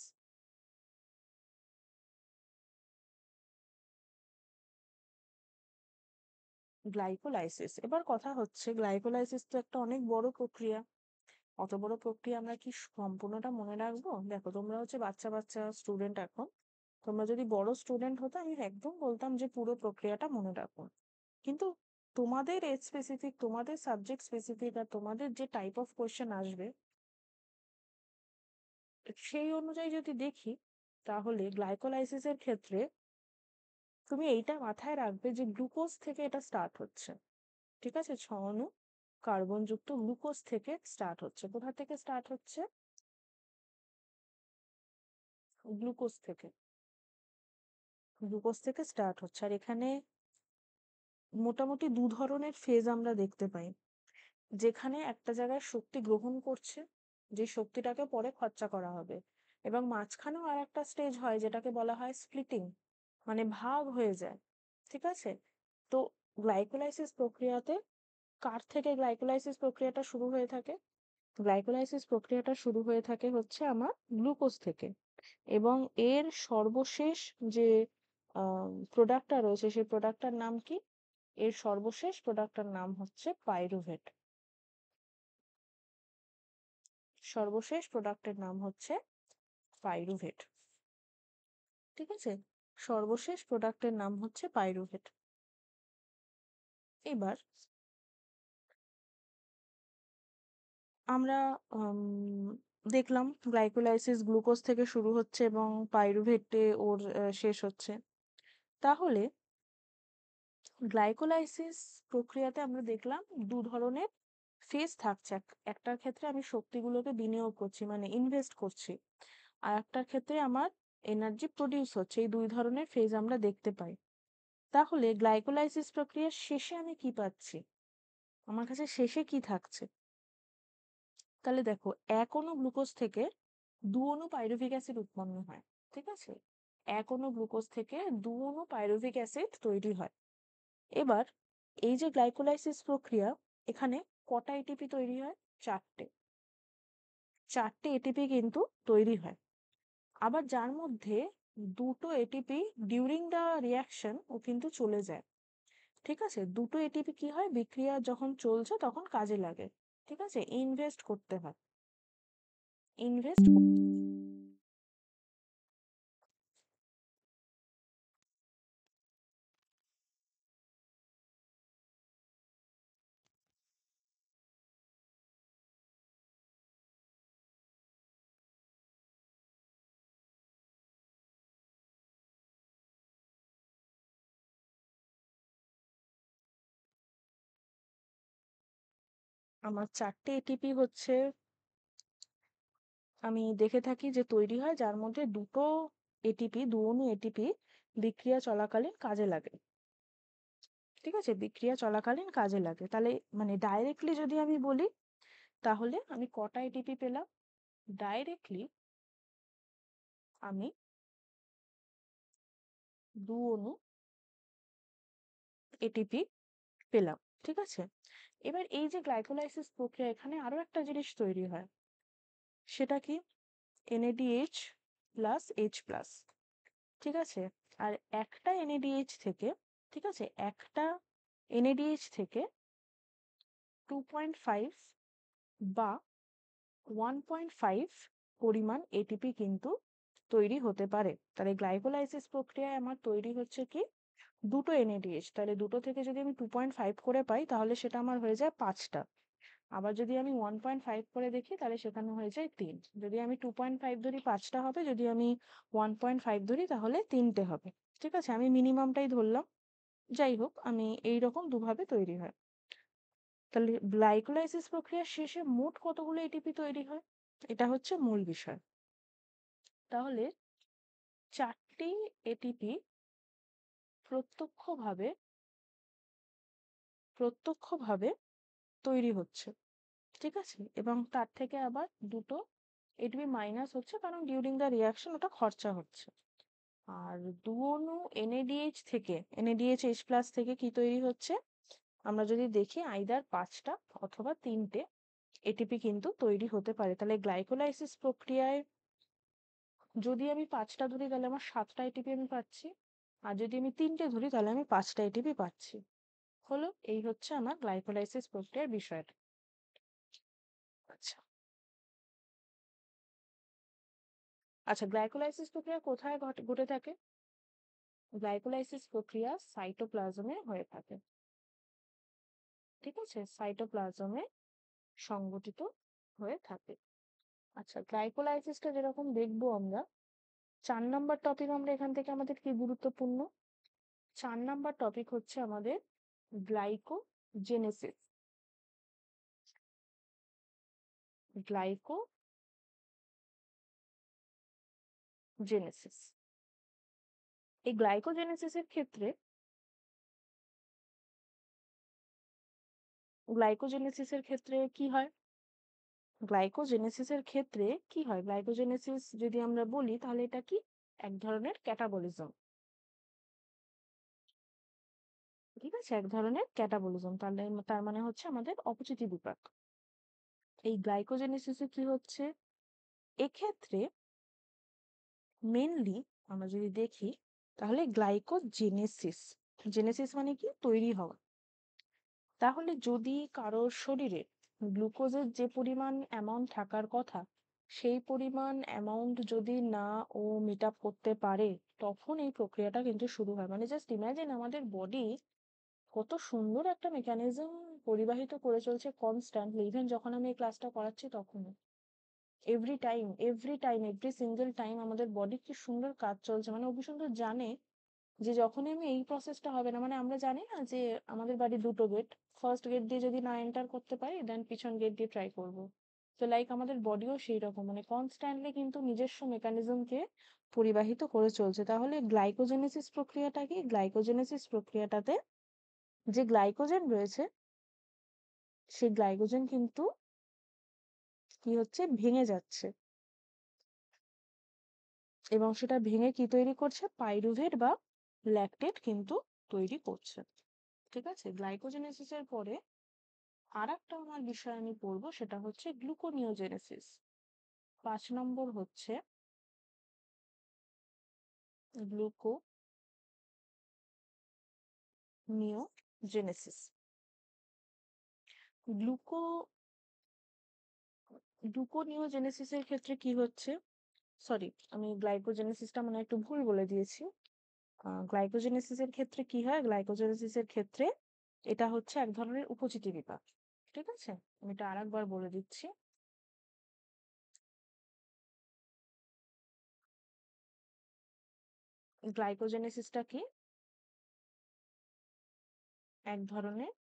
গ্লাইকোলাইসিস, এবার কথা হচ্ছে গ্লাইকোলাইসিস তো একটা অনেক বড় প্রক্রিয়া। অত বড় প্রক্রিয়া আমরা কি সম্পূর্ণটা মনে রাখবো? দেখো তোমরা হচ্ছে বাচ্চা বাচ্চা স্টুডেন্ট এখন, তোমরা যদি বড় স্টুডেন্ট হতো আমি একদম বলতাম যে পুরো প্রক্রিয়াটা মনে রাখো। কিন্তু তোমাদের এজ স্পেসিফিক, তোমাদের সাবজেক্ট স্পেসিফিক, আর তোমাদের যে টাইপ অফ কোয়েশ্চেন আসবে সেই অনুযায়ী যদি দেখি, তাহলে গ্লাইকোলাইসিসের ক্ষেত্রে তুমি এইটা মাথায় রাখবে যে গ্লুকোজ থেকে এটা স্টার্ট হচ্ছে। ঠিক আছে, 6 অণু কার্বন যুক্ত গ্লুকোজ থেকে স্টার্ট হচ্ছে। কোথা থেকে স্টার্ট হচ্ছে? গ্লুকোজ থেকে। গ্লুকোজ থেকে স্টার্ট হচ্ছে। আর এখানে মোটামুটি 2 ধরনের ফেজ আমরা দেখতে পাই। যেখানে একটা জায়গায় শক্তি গ্রহণ করছে, যে শক্তিটাকে পরে খরচা করা হবে, এবং মাঝখানেও আর একটা স্টেজ হয় যেটাকে বলা হয় স্প্লিটিং, মানে ভাগ হয়ে যায়। ঠিক আছে, তো গ্লাইকোলাইসিস প্রক্রিয়াতে কার থেকে গ্লাইকোলাইসিস প্রক্রিয়াটা শুরু হয়ে থাকে? গ্লাইকোলাইসিস প্রক্রিয়াটা শুরু হয়ে থাকে হচ্ছে আমার গ্লুকোজ থেকে, এবং এর সর্বশেষ যে প্রোডাক্টটা রয়েছে সেই প্রোডাক্টটার নাম কি? এর সর্বশেষ প্রোডাক্টটার নাম হচ্ছে পাইরুভেট। সর্বশেষ প্রোডাক্টের নাম হচ্ছে পাইরুভেট। ঠিক আছে, সর্বশেষ প্রোডাক্টের নাম হচ্ছে পাইরুভেট। এবার আমরা দেখলাম গ্লাইকোলাইসিস গ্লুকোজ থেকে শুরু হচ্ছে এবং পাইরুভেটে ওর শেষ হচ্ছে। তাহলে গ্লাইকোলাইসিস প্রক্রিয়াতে আমরা দেখলাম 2 ধরনের ফেজ থাকছে। একটার ক্ষেত্রে আমি শক্তিগুলোকে বিনিয়োগ করছি, মানে ইনভেস্ট করছি, আর একটার ক্ষেত্রে আমার এনার্জি প্রডিউস হচ্ছে। এই 2 ধরনের ফেজ আমরা দেখতে পাই। তাহলে গ্লাইকোলাইসিস প্রক্রিয়ার শেষে আমি কি পাচ্ছি? আমার কাছে শেষে কি থাকছে? তাহলে দেখো, 1 অণু গ্লুকোজ থেকে 2 অণু পাইরুভিক অ্যাসিড উৎপন্ন হয়। ঠিক আছে, 1 অণু গ্লুকোজ থেকে 2 অণু পাইরুভিক অ্যাসিড তৈরি হয়। এবার এই যে গ্লাইকোলাইসিস প্রক্রিয়া, এখানে কটা এটিপি তৈরি হয়? 4টে। 4টে এটিপি কিন্তু তৈরি হয়। আবার যার মধ্যে 2টো এটিপি ডিউরিং দ্য রিয়াকশন ও কিন্তু চলে যায়। ঠিক আছে, 2টো এটিপি কি হয়? বিক্রিয়া যখন চলছে তখন কাজে লাগে। ঠিক আছে, ইনভেস্ট করতে হয়। ইনভেস্ট আমার 4টে এটিপি হচ্ছে আমি দেখে থাকি যে তৈরি হয়, যার মধ্যে 2টো এটিপি, 2 অণু এটিপি বিক্রিয়া চলাকালীন কাজে লাগে। ঠিক আছে, বিক্রিয়া চলাকালীন কাজে লাগে। তাহলে মানে ডাইরেক্টলি যদি আমি বলি, তাহলে আমি কটা এটিপি পেলাম? ডাইরেক্টলি আমি 2 অণু এটিপি পেলাম। ঠিক আছে, এবার এই যে গ্লাইকোলাইসিস প্রক্রিয়া, এখানে আরো একটা জিনিস তৈরি হয়, সেটা কি? NADH plus H plus. ঠিক আছে, আর একটা NADH থেকে, ঠিক আছে, একটা NADH থেকে 2.5 বা 1.5 পরিমাণ এটিপি কিন্তু তৈরি হতে পারে। তাহলে গ্লাইকোলাইসিস প্রক্রিয়ায় আমার তৈরি হচ্ছে কি? 2টো NADH। তাহলে 2টো থেকে যদি আমি 2.5 করে পাই, তাহলে সেটা আমার হয়ে যায় 5টা। আবার যদি আমি 1.5 করে দেখি, তাহলে সেখানে হয়ে যায় 3। যদি আমি 2.5 ধরি, 5টা হবে। যদি আমি 1.5 ধরি, তাহলে 3টে হবে। ঠিক আছে, আমি মিনিমামটাই ধরলাম। যাই হোক, আমি এইরকম দুভাবে তৈরি হয়। তাহলে গ্লাইকোলাইসিস প্রক্রিয়ার শেষে মোট কতগুলো এটিপি তৈরি হয়, এটা হচ্ছে মূল বিষয়। তাহলে 4টি এটিপি প্রত্যক্ষভাবে প্রত্যক্ষভাবে তৈরি হচ্ছে। ঠিক আছে, এবং তার থেকে আবার 2টো এটিপি মাইনাস হচ্ছে, কারণ ডিউরিং দ্য রিয়াকশন ওটা খরচা হচ্ছে। আর 2 অণু NADH থেকে, NADH প্লাস থেকে কি তৈরি হচ্ছে? আমরা যদি দেখি, আইদার 5টা অথবা 3টে এটিপি কিন্তু তৈরি হতে পারে। তাহলে গ্লাইকোলাইসিস প্রক্রিয়ায় যদি আমি 5টা ধরি, তাহলে আমার 7টা এটিপি আমি পাচ্ছি। আর যদি আমি 3টে ধরি, তাহলে আমি 5টা এটিপি পাচ্ছি। হলো, এই হচ্ছে আমার গ্লাইকোলাইসিস প্রক্রিয়ার বিষয়টা। আচ্ছা আচ্ছা, গ্লাইকোলাইসিস প্রক্রিয়া কোথায় ঘটে থাকে? গ্লাইকোলাইসিস প্রক্রিয়া সাইটোপ্লাজমে হয়ে থাকে। ঠিক আছে, সাইটোপ্লাজমে সংগঠিত হয়ে থাকে। আচ্ছা, গ্লাইকোলাইসিসটা যেরকম দেখবো আমরা, 4 নম্বর টপিক আমরা এখান থেকে আমাদের কি গুরুত্বপূর্ণ? 4 নম্বর টপিক হচ্ছে আমাদের গ্লাইকোজেনেসিস। গ্লাইকোজেনেসিস, এই গ্লাইকোজেনেসিসের ক্ষেত্রে গ্লাইকোজেনেসিসের ক্ষেত্রে কি হয়? গ্লাইকোজেনেসিসের ক্ষেত্রে কি হয়? গ্লাইকোজেনেসিস যদি আমরা বলি, তাহলে এটা কি? এক ধরনের ক্যাটাবলিজম। ঠিক আছে, এক ধরনের ক্যাটাবলিজম। তাহলে তার মানে হচ্ছে আমাদের অপচিতি বিপাক। এই গ্লাইকোজেনেসিসে কি হচ্ছে? এক্ষেত্রে মেনলি আমরা যদি দেখি, তাহলে গ্লাইকোজেনেসিস, জেনেসিস মানে কি? তৈরি হওয়া। তাহলে যদি কারোর শরীরে গ্লুকোজের যে পরিমাণ অ্যামাউন্ট থাকার কথা, সেই পরিমাণ অ্যামাউন্ট যদি না ও মিট আপ করতে পারে, তখন এই প্রক্রিয়াটা কিন্তু শুরু হয়। মানে জাস্ট ইমাজিন, আমাদের বডি কত সুন্দর একটা মেকানিজম পরিবাহিত করে চলছে কনস্ট্যান্টলি। ইভেন যখন আমি এই ক্লাসটা করাচ্ছি, তখনও every time every single time আমাদের বডি কি সুন্দর কাজ চলছে। মানে অতি সুন্দর জানে যে যখনই আমি এই প্রসেসটা হবে না, মানে আমরা জানি না যে আমাদের বাড়ির 2টো গেট, ফার্স্ট গেট দিয়ে যদি না এন্টার করতে পারি, দেন পিছন গেট দিয়ে ট্রাই করব। তো লাইক আমাদের বডিও সেই রকম, মানে কনস্ট্যান্টলি কিন্তু নিজস্ব মেকানিজমকে পরিবাহিত করে চলছে। তাহলে গ্লাইকোজেনেসিস প্রক্রিয়াটা কি? গ্লাইকোজেনেসিস প্রক্রিয়াটাতে যে গ্লাইকোজেন রয়েছে, সেই গ্লাইকোজেন কিন্তু কি হচ্ছে? ভেঙে যাচ্ছে, এবং সেটা ভেঙে কি তৈরি করছে? পাইরুভেট বা ল্যাকটেট কিন্তু তৈরি করছে। ঠিক আছে, গ্লাইকোজেনেসিসের পরে আর একটা আমার বিষয় আমি পড়বো, সেটা হচ্ছে গ্লুকোনিওজেনেসিস। 5 নম্বর হচ্ছে গ্লুকোনিওজেনেসিস। গ্লুকো গ্লুকোনিওজেনেসিসের ক্ষেত্রে কি হচ্ছে? সরি, আমি গ্লাইকোজেনেসিসটা মানে একটু ভুল বলে দিয়েছি। গ্লাইকোজেনেসিসের ক্ষেত্রে কি হয়? গ্লাইকোজেনেসিসের ক্ষেত্রে এটা হচ্ছে এক ধরনের উপচিতি বিপাক। ঠিক আছে, আমি এটা আরেকবার বলে দিচ্ছি। গ্লাইকোজেনেসিসটা কি? এক ধরনের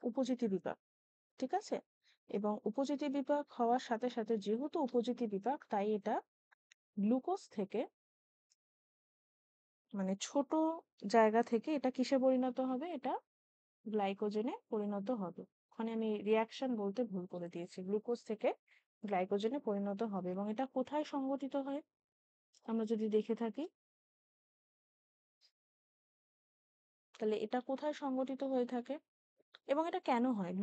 উপচিতি বিপাক। ঠিক আছে? এবং উপজাতি বিপাক হওয়ার সাথে সাথে যেহেতু উপজাতি বিপাক, তাই এটা গ্লুকোজ থেকে মানে ছোট জায়গা থেকে এটা কিসে পরিণত হবে? এটা গ্লাইকোজেনে পরিণত হবে। ওখানে আমি রিঅ্যাকশন বলতে ভুল করে দিয়েছি। গ্লুকোজ থেকে গ্লাইকোজেনে পরিণত হবে এবং এটা কোথায় সংঘটিত হয়? আমরা যদি দেখে থাকি, তাহলে এটা কোথায় সংঘটিত হয়ে থাকে এবং এটা কেন হয়?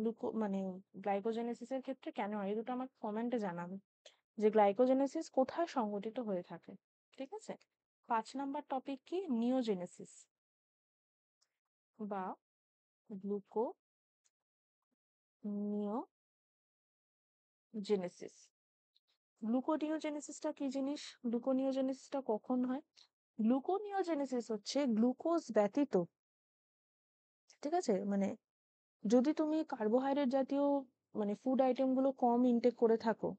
গ্লুকো মানে গ্লাইকোজেনেসিসের ক্ষেত্রে কেন হয়? এই দুটো আমার কমেন্টে জানাবে যে গ্লাইকোজেনেসিস কোথায় সংঘটিত হয়ে থাকে। ঠিক আছে? 5 নাম্বার টপিক কি? নিওজেনেসিস বা গ্লুকোনিওজেনেসিস। গ্লুকোনিওজেনেসিসটা কি জিনিস? গ্লুকোনিওজেনেসিসটা কখন হয়? গ্লুকোনিওজেনেসিস হচ্ছে গ্লুকোজ ব্যতীত, ঠিক আছে? মানে যদি তুমি কার্বোহাইড্রেট জাতীয় মানে ফুড আইটেম গুলো কম ইনটেক করে থাকো,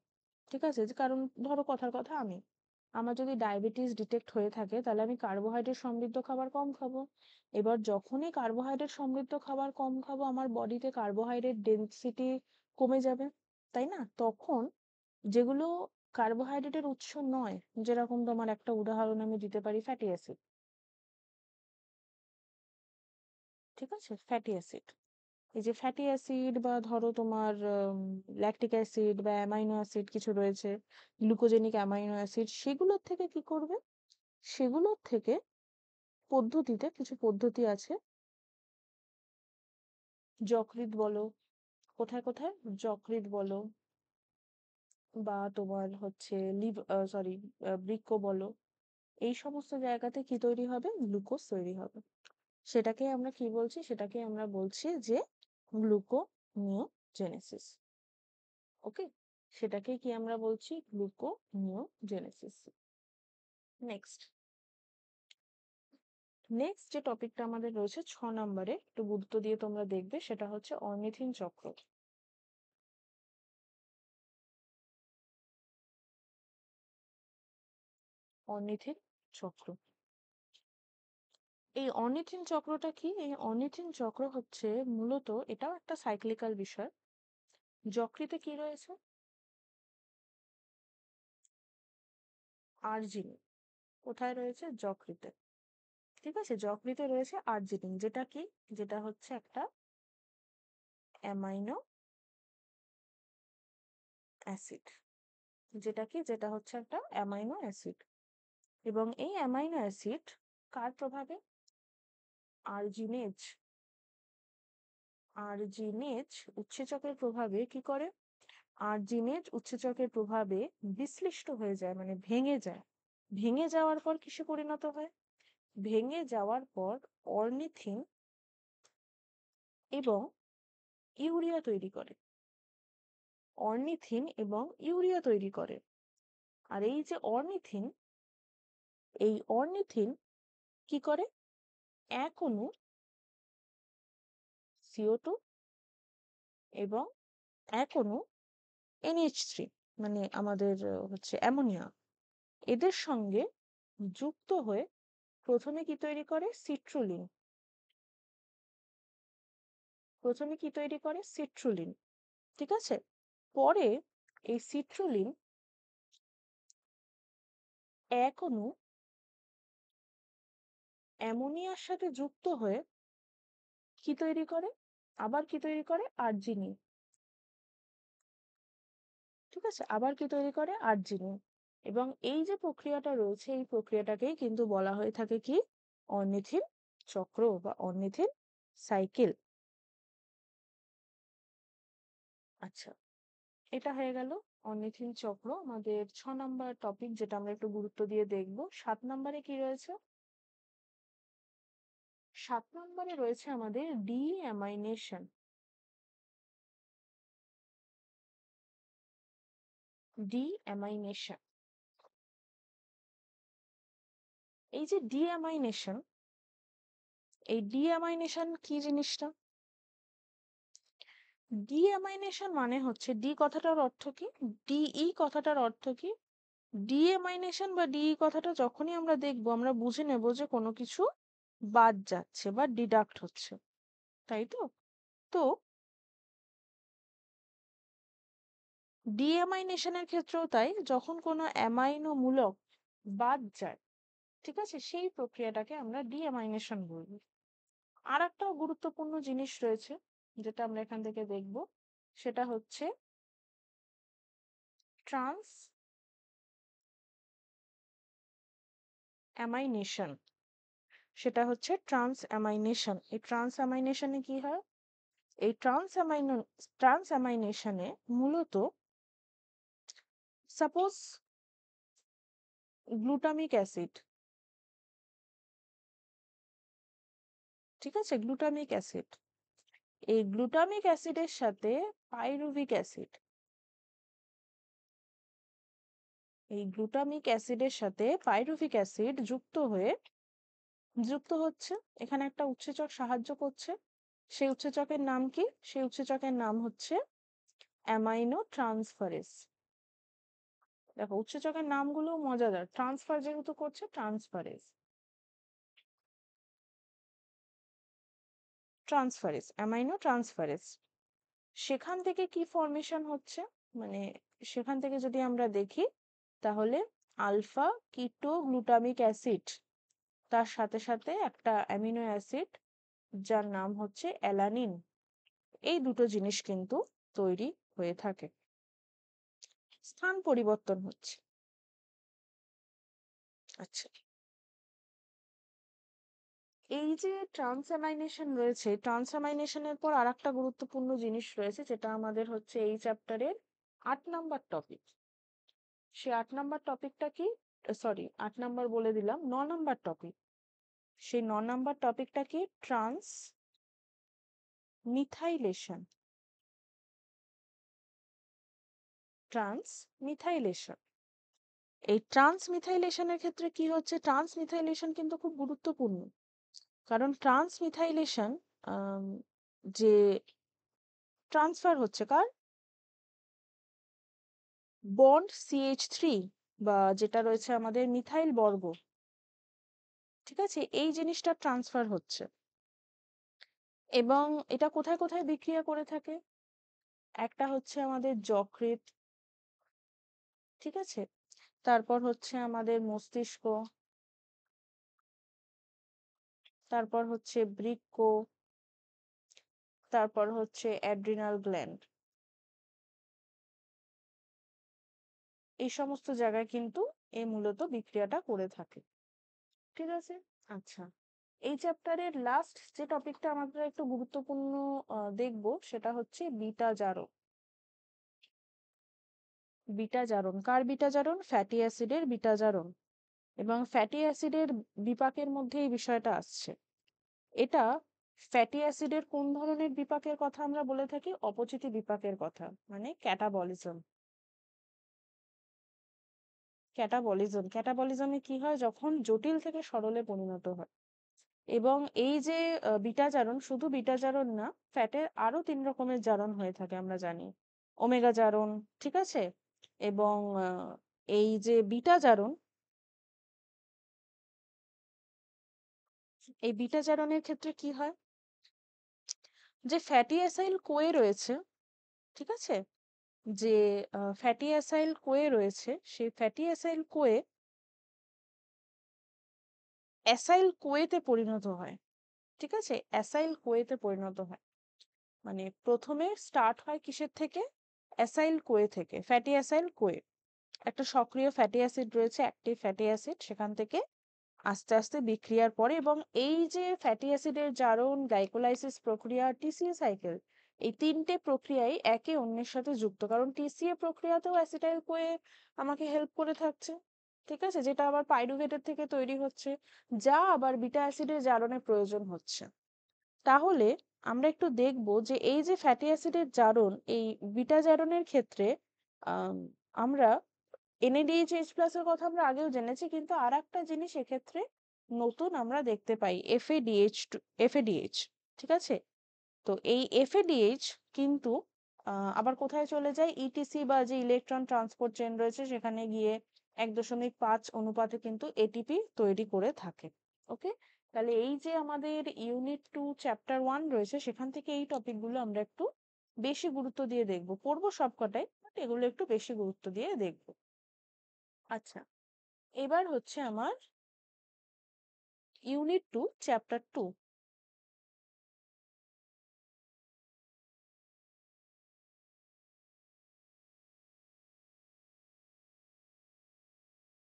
ঠিক আছে? যে কারণ ধরো কথার কথা আমার যদি ডায়াবেটিস ডিটেক্ট হয়ে থাকে, তাহলে আমি কার্বোহাইড্রেট সমৃদ্ধ খাবার কম খাবো। এবার যখনই কার্বোহাইড্রেট সমৃদ্ধ খাবার কম খাবো, আমার বডিতে কার্বোহাইড্রেট ডেনসিটি কমে যাবে, তাই না? তখন যেগুলো কার্বোহাইড্রেটের উৎস নয়, যেরকম তোমার একটা উদাহরণ আমি দিতে পারি, ফ্যাটি অ্যাসিড। ঠিক আছে? ফ্যাটি অ্যাসিড, এই যে ফ্যাটি অ্যাসিড বা ধরো তোমার ল্যাকটিক অ্যাসিড বা অ্যামাইনো অ্যাসিড কিছু রয়েছে, গ্লুকোজেনিক অ্যামাইনো অ্যাসিড, সেগুলোর থেকে কি করবে? সেগুলোর থেকে পদ্ধতিতে কিছু পদ্ধতি আছে, যকৃৎ বলো, কোথায় কোথায় যকৃৎ বলো, বা তোমার হচ্ছে বৃক্ক বলো, এই সমস্ত জায়গাতে কি তৈরি হবে? গ্লুকোজ তৈরি হবে। সেটাকে আমরা কি বলছি? সেটাকে আমরা বলছি যে গ্লুকোনিওজেনেসিস। ওকে, সেটাকে কি আমরা বলছি? গ্লুকোনিওজেনেসিস। নেক্সট নেক্সট যে টপিকটা আমাদের রয়েছে 6 নম্বরে, একটু গুরুত্ব দিয়ে তোমরা দেখবে, সেটা হচ্ছে অর্নিথিন চক্র। অর্নিথিন চক্র, এই অর্নিথিন চক্রটা কি? এই অর্নিথিন চক্র হচ্ছে মূলত, এটাও একটা সাইক্লিক্যাল বিষয়। যকৃতে কি রয়েছে? আর্জিনিন। কোথায় রয়েছে? যকৃতে। ঠিক আছে? যকৃতে রয়েছে আর্জিনিন, যেটা কি? যেটা হচ্ছে একটা অ্যামাইনো অ্যাসিড। যেটা কি? যেটা হচ্ছে একটা অ্যামাইনো অ্যাসিড। এবং এই অ্যামাইনো অ্যাসিড কার প্রভাবে? আর্জিনেজ। আর্জিনেজ উৎসেচকের প্রভাবে কি করে? আর্জিনেজ উৎসেচকের প্রভাবে বিশ্লিষ্ট হয়ে যায়, মানে ভেঙে যায়। ভেঙে যাওয়ার পর কিসে পরিণত হয়? ভেঙে যাওয়ার পর অর্নিথিন এবং ইউরিয়া তৈরি করে। অর্নিথিন এবং ইউরিয়া তৈরি করে। আর এই যে অর্নিথিন, এই অর্নিথিন কি করে? এক অণু CO2 এবং এক অণু NH3, মানে আমাদের হচ্ছে অ্যামোনিয়া, এদের সঙ্গে যুক্ত হয়ে প্রথমে কি তৈরি করে? সিট্রুলিন। প্রথমে কি তৈরি করে? সিট্রুলিন। ঠিক আছে? পরে এই সিট্রুলিন এক অণু অ্যামোনিয়ার সাথে যুক্ত হয়ে কি তৈরি করে? আবার কি তৈরি করে? আর্জিনিন। ঠিক আছে? আবার কি তৈরি করে? আর্জিনিন। এবং এই যে প্রক্রিয়াটা রয়েছে, এই প্রক্রিয়াটাকেই কিন্তু বলা হয়ে থাকে কি? অর্নিথিন চক্র বা অর্নিথিন সাইকেল। আচ্ছা, এটা হয়ে গেল অর্নিথিন চক্র, আমাদের 6 নাম্বার টপিক, যেটা আমরা একটু গুরুত্ব দিয়ে দেখব। 7 নাম্বারে কি রয়েছে? 7 নম্বরে রয়েছে আমাদের ডিঅ্যামাইনেশন। ডিঅ্যামাইনেশন, এই যে ডিঅ্যামাইনেশন, এই ডিঅ্যামাইনেশন কি জিনিসটা? ডিঅ্যামাইনেশন মানে হচ্ছে, ডি কথাটার অর্থ কি? ডিই কথাটার অর্থ কি? ডিঅ্যামাইনেশন বা ডিই কথাটা যখনই আমরা দেখবো, আমরা বুঝে নেব যে কোনো কিছু বাদ যাচ্ছে বা ডিডাক্ট হচ্ছে, তাই তো? তো ডিঅ্যামাইনেশনের ক্ষেত্রেও তাই, যখন কোনো অ্যামাইনো মূলক বাদ যায়, ঠিক আছে, সেই প্রক্রিয়াটাকে আমরা ডিঅ্যামাইনেশন বলবো। আর একটা গুরুত্বপূর্ণ জিনিস রয়েছে যেটা আমরা এখান থেকে দেখব, সেটা হচ্ছে ট্রান্স অ্যামাইনেশন। সেটা হচ্ছে ট্রান্স অ্যামাইনেশন। এই ট্রান্স অ্যামাইনেশনে কি হয়? এই ট্রান্স অ্যামাইনেশনে মূলত সাপোজ গ্লুটামিক অ্যাসিড, ঠিক আছে, গ্লুটামিক অ্যাসিড, এই গ্লুটামিক অ্যাসিডের সাথে পাইরুভিক অ্যাসিড, এই গ্লুটামিক অ্যাসিডের সাথে পাইরুভিক অ্যাসিড যুক্ত হচ্ছে, এখানে একটা উৎসেচক সাহায্য করছে। সেই উৎসেচকের নাম কি? সেই উৎসেচকের নাম হচ্ছে অ্যামাইনো ট্রান্সফারেজ। দেখো উৎসেচকের নামগুলো মজাদার, ট্রান্সফার যেহেতু করছে, ট্রান্সফারেজ, অ্যামাইনো ট্রান্সফারেজ। সেখান থেকে কি ফর্মেশন হচ্ছে, মানে সেখান থেকে যদি আমরা দেখি তাহলে আলফা কিটো গ্লুটামিক অ্যাসিড, তার সাথে সাথে একটা অ্যামিনো অ্যাসিড যার নাম হচ্ছে অ্যালানিন, এই দুটো জিনিস কিন্তু তৈরি হয়ে থাকে। স্থান পরিবর্তন হচ্ছে। আচ্ছা, এই যে ট্রান্সঅ্যামাইনেশন রয়েছে, ট্রান্সঅ্যামাইনেশনের পর আর একটা গুরুত্বপূর্ণ জিনিস রয়েছে যেটা আমাদের হচ্ছে এই চ্যাপ্টারের 8 নাম্বার টপিক। সে 8 নাম্বার টপিকটা কি? সরি, 8 নাম্বার বলে দিলাম, 9 নাম্বার টপিক। সেই 9 নাম্বার টপিকটা কি? Trans methylation. Trans methylation. এই ট্রান্স মিথাইলেশনের ক্ষেত্রে কি হচ্ছে? ট্রান্স মিথাইলেশন কিন্তু খুব গুরুত্বপূর্ণ, কারণ ট্রান্স মিথাইলেশন যে ট্রান্সফার হচ্ছে কার? বন্ড CH3 বা যেটা রয়েছে আমাদের মিথাইল বর্গ, ঠিক আছে, এই জিনিসটা ট্রান্সফার হচ্ছে। এবং এটা কোথায় কোথায় বিক্রিয়া করে থাকে? একটা হচ্ছে আমাদের যকৃৎ, ঠিক আছে, তারপর হচ্ছে আমাদের মস্তিষ্ক, তারপর হচ্ছে বৃক্ক, তারপর হচ্ছে অ্যাড্রিনাল গ্ল্যান্ড, এই সমস্ত জায়গায় কিন্তু এ মূলত বিক্রিয়াটা করে থাকে, ঠিক আছে। আচ্ছা, এই চ্যাপ্টারের লাস্ট যে টপিকটা আমরা একটু গুরুত্বপূর্ণ দেখব, সেটা হচ্ছে বিটা জারণ। বিটা জারণ কার বিটা জারণ? ফ্যাটি অ্যাসিডের বিটা জারণ। এবং ফ্যাটি অ্যাসিডের বিপাকের মধ্যে এই বিষয়টা আসছে। এটা ফ্যাটি অ্যাসিডের কোন ধরনের বিপাকের কথা আমরা বলে থাকি? অপচিতি বিপাকের কথা, মানে ক্যাটাবলিজম। ক্যাটাবলিজমে কি হয়? যখন জটিল থেকে সরলে পরিণত হয়। এবং এই যে বিটা জারণ, শুধু বিটা জারণ না, ফ্যাটের আরো 3 রকমের জারণ হয়ে থাকে আমরা জানি। ওমেগা জারণ, ঠিক আছে। এবং এই যে বিটা জারণ, এই বিটা জারণের ক্ষেত্রে কি হয়? যে ফ্যাটি অ্যাসাইল কোয়ে রয়েছে, ঠিক আছে, যে ফ্যাটি অ্যাসাইল কোয়ে রয়েছে, সেই ফ্যাটি অ্যাসাইল কোয়ে অ্যাসাইল কোয়েতে পরিণত হয়, ঠিক আছে, অ্যাসাইল কোয়েতে পরিণত হয়। মানে প্রথমে স্টার্ট হয় কিসের থেকে? অ্যাসাইল কোয়ে থেকে, ফ্যাটি অ্যাসাইল কোয়ে। একটা সক্রিয় ফ্যাটি অ্যাসিড রয়েছে, অ্যাক্টিভ ফ্যাটি অ্যাসিড, সেখান থেকে আস্তে আস্তে বিক্রিয়ার পরে, এবং এই যে ফ্যাটি অ্যাসিডের জারণ, গ্লাইকোলাইসিস প্রক্রিয়া, টিসিএ সাইকেল, এই 3টে প্রক্রিয়াই একে অন্যের সাথে যুক্ত, কারণ টিসিএ প্রক্রিয়াতেও অ্যাসিটাইল কোয়ে আমাকে হেল্প করে থাকছে, ঠিক আছে, যেটা আবার পাইরুভেটের থেকে তৈরি হচ্ছে, যা আবার বিটা অ্যাসিডের জারণে প্রয়োজন হচ্ছে। তাহলে আমরা একটু দেখব যে এই যে ফ্যাটি অ্যাসিডের জারণ, এই বিটা জারণের ক্ষেত্রে আমরা NADH+ এর কথা আমরা আগেও জেনেছি, কিন্তু আর একটা জিনিস এক্ষেত্রে নতুন আমরা দেখতে পাই, FADH, ঠিক আছে। তো এই FADH কিন্তু আবার কোথায় চলে যায়? ইটিসি বা যে ইলেকট্রন ট্রান্সপোর্ট চেন রয়েছে সেখানে গিয়ে 1.5 অনুপাতে কিন্তু এটিপি তৈরি করে থাকে। ওকে, তাহলে এই যে আমাদের ইউনিট 2 চ্যাপ্টার 1 রয়েছে, সেখান থেকে এই টপিকগুলো আমরা একটু বেশি গুরুত্ব দিয়ে দেখবো, পড়বো সবকটাই, এগুলো একটু বেশি গুরুত্ব দিয়ে দেখব। আচ্ছা, এবার হচ্ছে আমার ইউনিট 2 চ্যাপ্টার 2।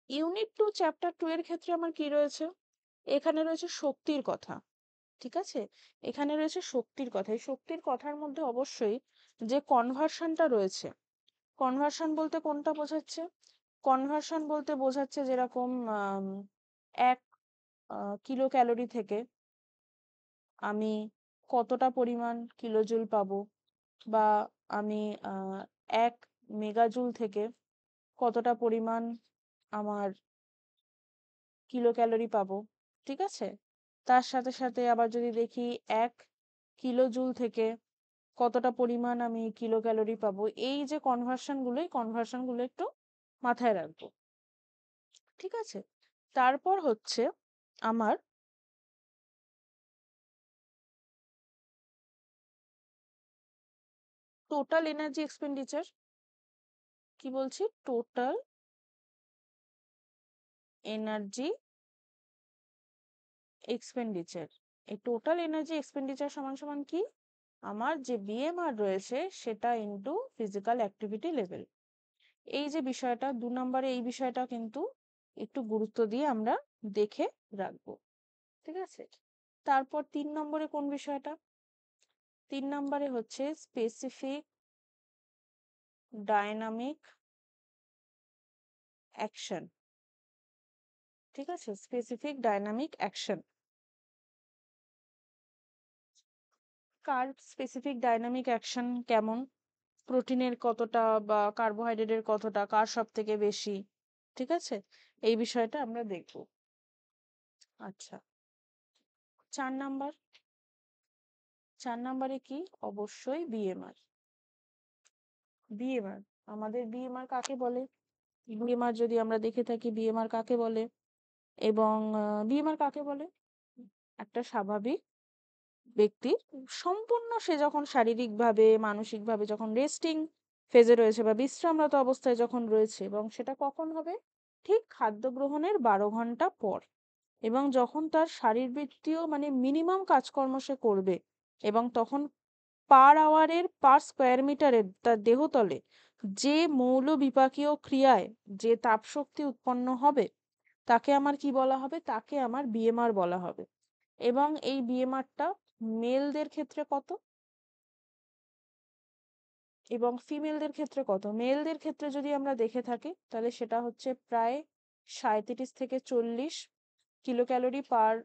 ইউনিট 2 চ্যাপ্টার 2 এর ক্ষেত্রে আমার কি রয়েছে? এখানে রয়েছে শক্তির কথা। ঠিক আছে, এখানে রয়েছে শক্তির কথা। এই শক্তির কথার মধ্যে অবশ্যই যে কনভার্সনটা রয়েছে, কনভার্সন বলতে কোনটা বোঝাচ্ছে? কনভার্সন বলতে বোঝাচ্ছে যেরকম 1 কিলো ক্যালোরি থেকে আমি কতটা পরিমাণ কিলোজুল পাবো, বা আমি 1 মেগাজুল থেকে কতটা পরিমাণ আমার কিলো ক্যালোরি পাবো। ঠিক আছে, তার সাথে সাথে আবার যদি দেখি 1 কিলো জুল থেকে কতটা পরিমাণ আমি কিলো ক্যালোরি পাবো। এই যে কনভার্সনগুলো, এই কনভার্সনগুলো একটু মাথায় রাখবো। ঠিক আছে, তারপর হচ্ছে আমার টোটাল এনার্জি এক্সপেন্ডিচার। কি বলছি? Total energy expenditure. এই টোটাল এনার্জি এক্সপেন্ডিচার সমান সমান কি? আমার যে বিএমআর রয়েছে সেটা ইনটু ফিজিক্যাল অ্যাক্টিভিটি লেভেল। এই যে বিষয়টা 2 নম্বরে, এই বিষয়টা কিন্তু একটু গুরুত্ব দিয়ে আমরা দেখে রাখবো। ঠিক আছে, তারপর 3 নম্বরে কোন বিষয়টা? 3 নম্বরে হচ্ছে স্পেসিফিক ডায়নামিক অ্যাকশন। ঠিক আছে, স্পেসিফিক ডায়নামিক অ্যাকশন। কার স্পেসিফিক ডায়নামিক অ্যাকশন কেমন, প্রোটিনের কতটা বা কার্বোহাইড্রেটের কতটা, কার সব থেকে বেশি। ঠিক আছে, এই বিষয়টা আমরা দেখব। আচ্ছা, 4 নাম্বার, 4 নাম্বারে কি? অবশ্যই বিএমআর। বিএমআর, আমাদের বিএমআর কাকে বলে? বিএমআর যদি আমরা দেখে থাকি, বিএমআর কাকে বলে? এবং বিএমআর কাকে বলে? একটা স্বাভাবিক ব্যক্তির সম্পূর্ণ, সে যখন শারীরিকভাবে মানসিকভাবে যখন রেস্টিং ফেজে রয়েছে বা বিশ্রামরত অবস্থায় যখন রয়েছে, এবং সেটা কখন হবে? ঠিক খাদ্য গ্রহণের 12 ঘন্টা পর, এবং যখন তার শারীরবৃত্তীয় মানে মিনিমাম কাজকর্ম সে করবে, এবং তখন পার আওয়ারের পার স্কোয়ার মিটারের তার দেহতলে যে মৌল বিপাকীয় ক্রিয়ায় যে তাপশক্তি উৎপন্ন হবে, তাকে আমার কি বলা হবে? তাকে আমার বিএমআর বলা হবে। এবং এই বিএমআরটা মেলদের ক্ষেত্রে কত এবং ফিমেলদের ক্ষেত্রে কত? মেলদের ক্ষেত্রে যদি আমরা দেখে থাকি তাহলে সেটা হচ্ছে প্রায় 37 থেকে 40 kilo calorie per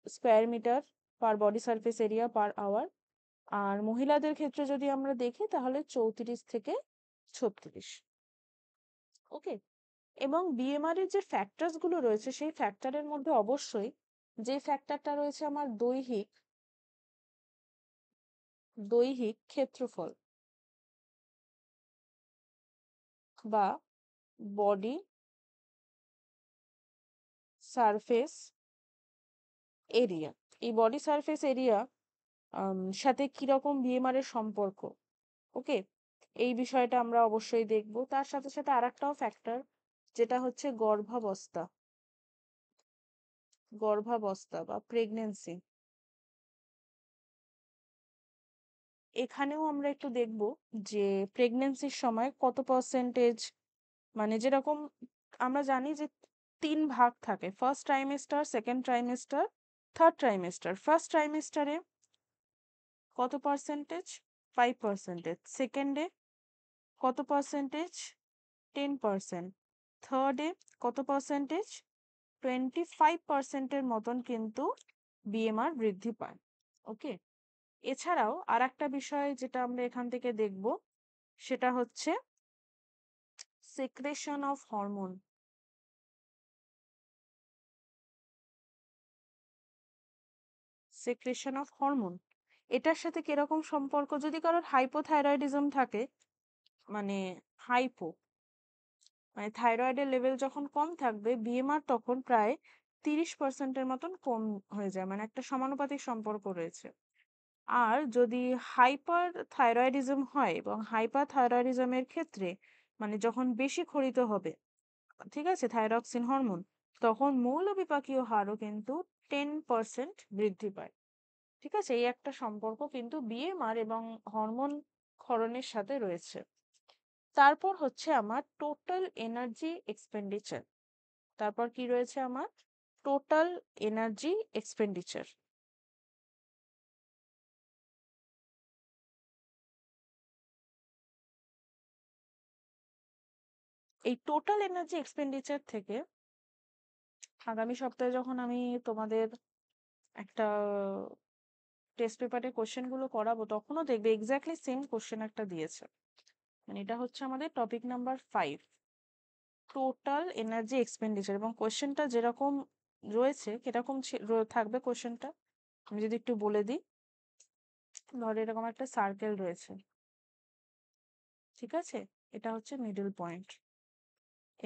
square metre per body surface area per hour. আর মহিলাদের ক্ষেত্রে যদি আমরা দেখি তাহলে 34 থেকে 36। ওকে, এবং বিএমআর এর যে ফ্যাক্টরস গুলো রয়েছে, সেই ফ্যাক্টরের মধ্যে অবশ্যই যে ফ্যাক্টরটা রয়েছে আমার দৈহিক দৈহিক ক্ষেত্রফল বা বডি সারফেস এরিয়া। এই বডি সারফেস এরিয়া সাথে কিরকম বিএমআর এর সম্পর্ক। ওকে, এই বিষয়টা আমরা অবশ্যই দেখব। তার সাথে সাথে আরেকটাও ফ্যাক্টর, যেটা হচ্ছে গর্ভাবস্থা, গর্ভাবস্থা বা প্রেগনেন্সি। এখানেও আমরা একটু দেখব যে প্রেগনেন্সির সময় কত পার্সেন্টেজ, মানে যেরকম আমরা জানি যে 3 ভাগ থাকে, first trimester, second trimester, third trimester. First ট্রাইমেস্টারে কত পার্সেন্টেজ? 5%। সেকেন্ডে কত পার্সেন্টেজ? 10%। থার্ডে কত পার্সেন্টেজ? 25%-এর মতন কিন্তু বিএমআর বৃদ্ধি পায়। ওকে, এছাড়াও আর একটা বিষয় যেটা আমরা এখান থেকে দেখব, সেটা হচ্ছে secretion of hormone. Secretion of hormone, এটার সাথে কিরকম সম্পর্ক? যদি কারোর হাইপোথাইরয়েডিজম থাকে, মানে হাইপো মানে থাইরয়েডের লেভেল যখন কম থাকবে, বিএমআর তখন প্রায় 30%-এর মতন কম হয়ে যায়, মানে একটা সমানুপাতিক সম্পর্ক রয়েছে। আর যদি হাইপার থাইরয়েডিজম হয় এবং হাইপার থাইরয়েডিজমের ক্ষেত্রে মানে যখন বেশি ক্ষরিত হবে, ঠিক আছে, থাইরক্সিন হরমোন, তখন মৌলবিপাকীয় হারও কিন্তু 10% বৃদ্ধি পায়। ঠিক আছে, এই একটা সম্পর্ক কিন্তু বিএমআর এবং হরমোন ক্ষরণের সাথে রয়েছে। তারপর হচ্ছে আমার টোটাল এনার্জি এক্সপেন্ডিচার। তারপর কি রয়েছে আমার টোটাল এনার্জি এক্সপেন্ডিচার। এই টোটাল এনার্জি এক্সপেন্ডিচার থেকে আগামী সপ্তাহে যখন আমি তোমাদের একটা টেস্ট পেপারে কোশ্চেন গুলো করাবো, তখনও দেখবে এক্স্যাক্টলি সেম কোশ্চেন একটা দিয়েছে। মানে এটা হচ্ছে আমাদের topic number 5, total energy expenditure, এবং কোশ্চেনটা যেরকম রয়েছে কিরকম থাকবে কোশ্চেনটা আমি যদি একটু বলে দিই। ধর এরকম একটা সার্কেল রয়েছে, ঠিক আছে, এটা হচ্ছে মিডল পয়েন্ট।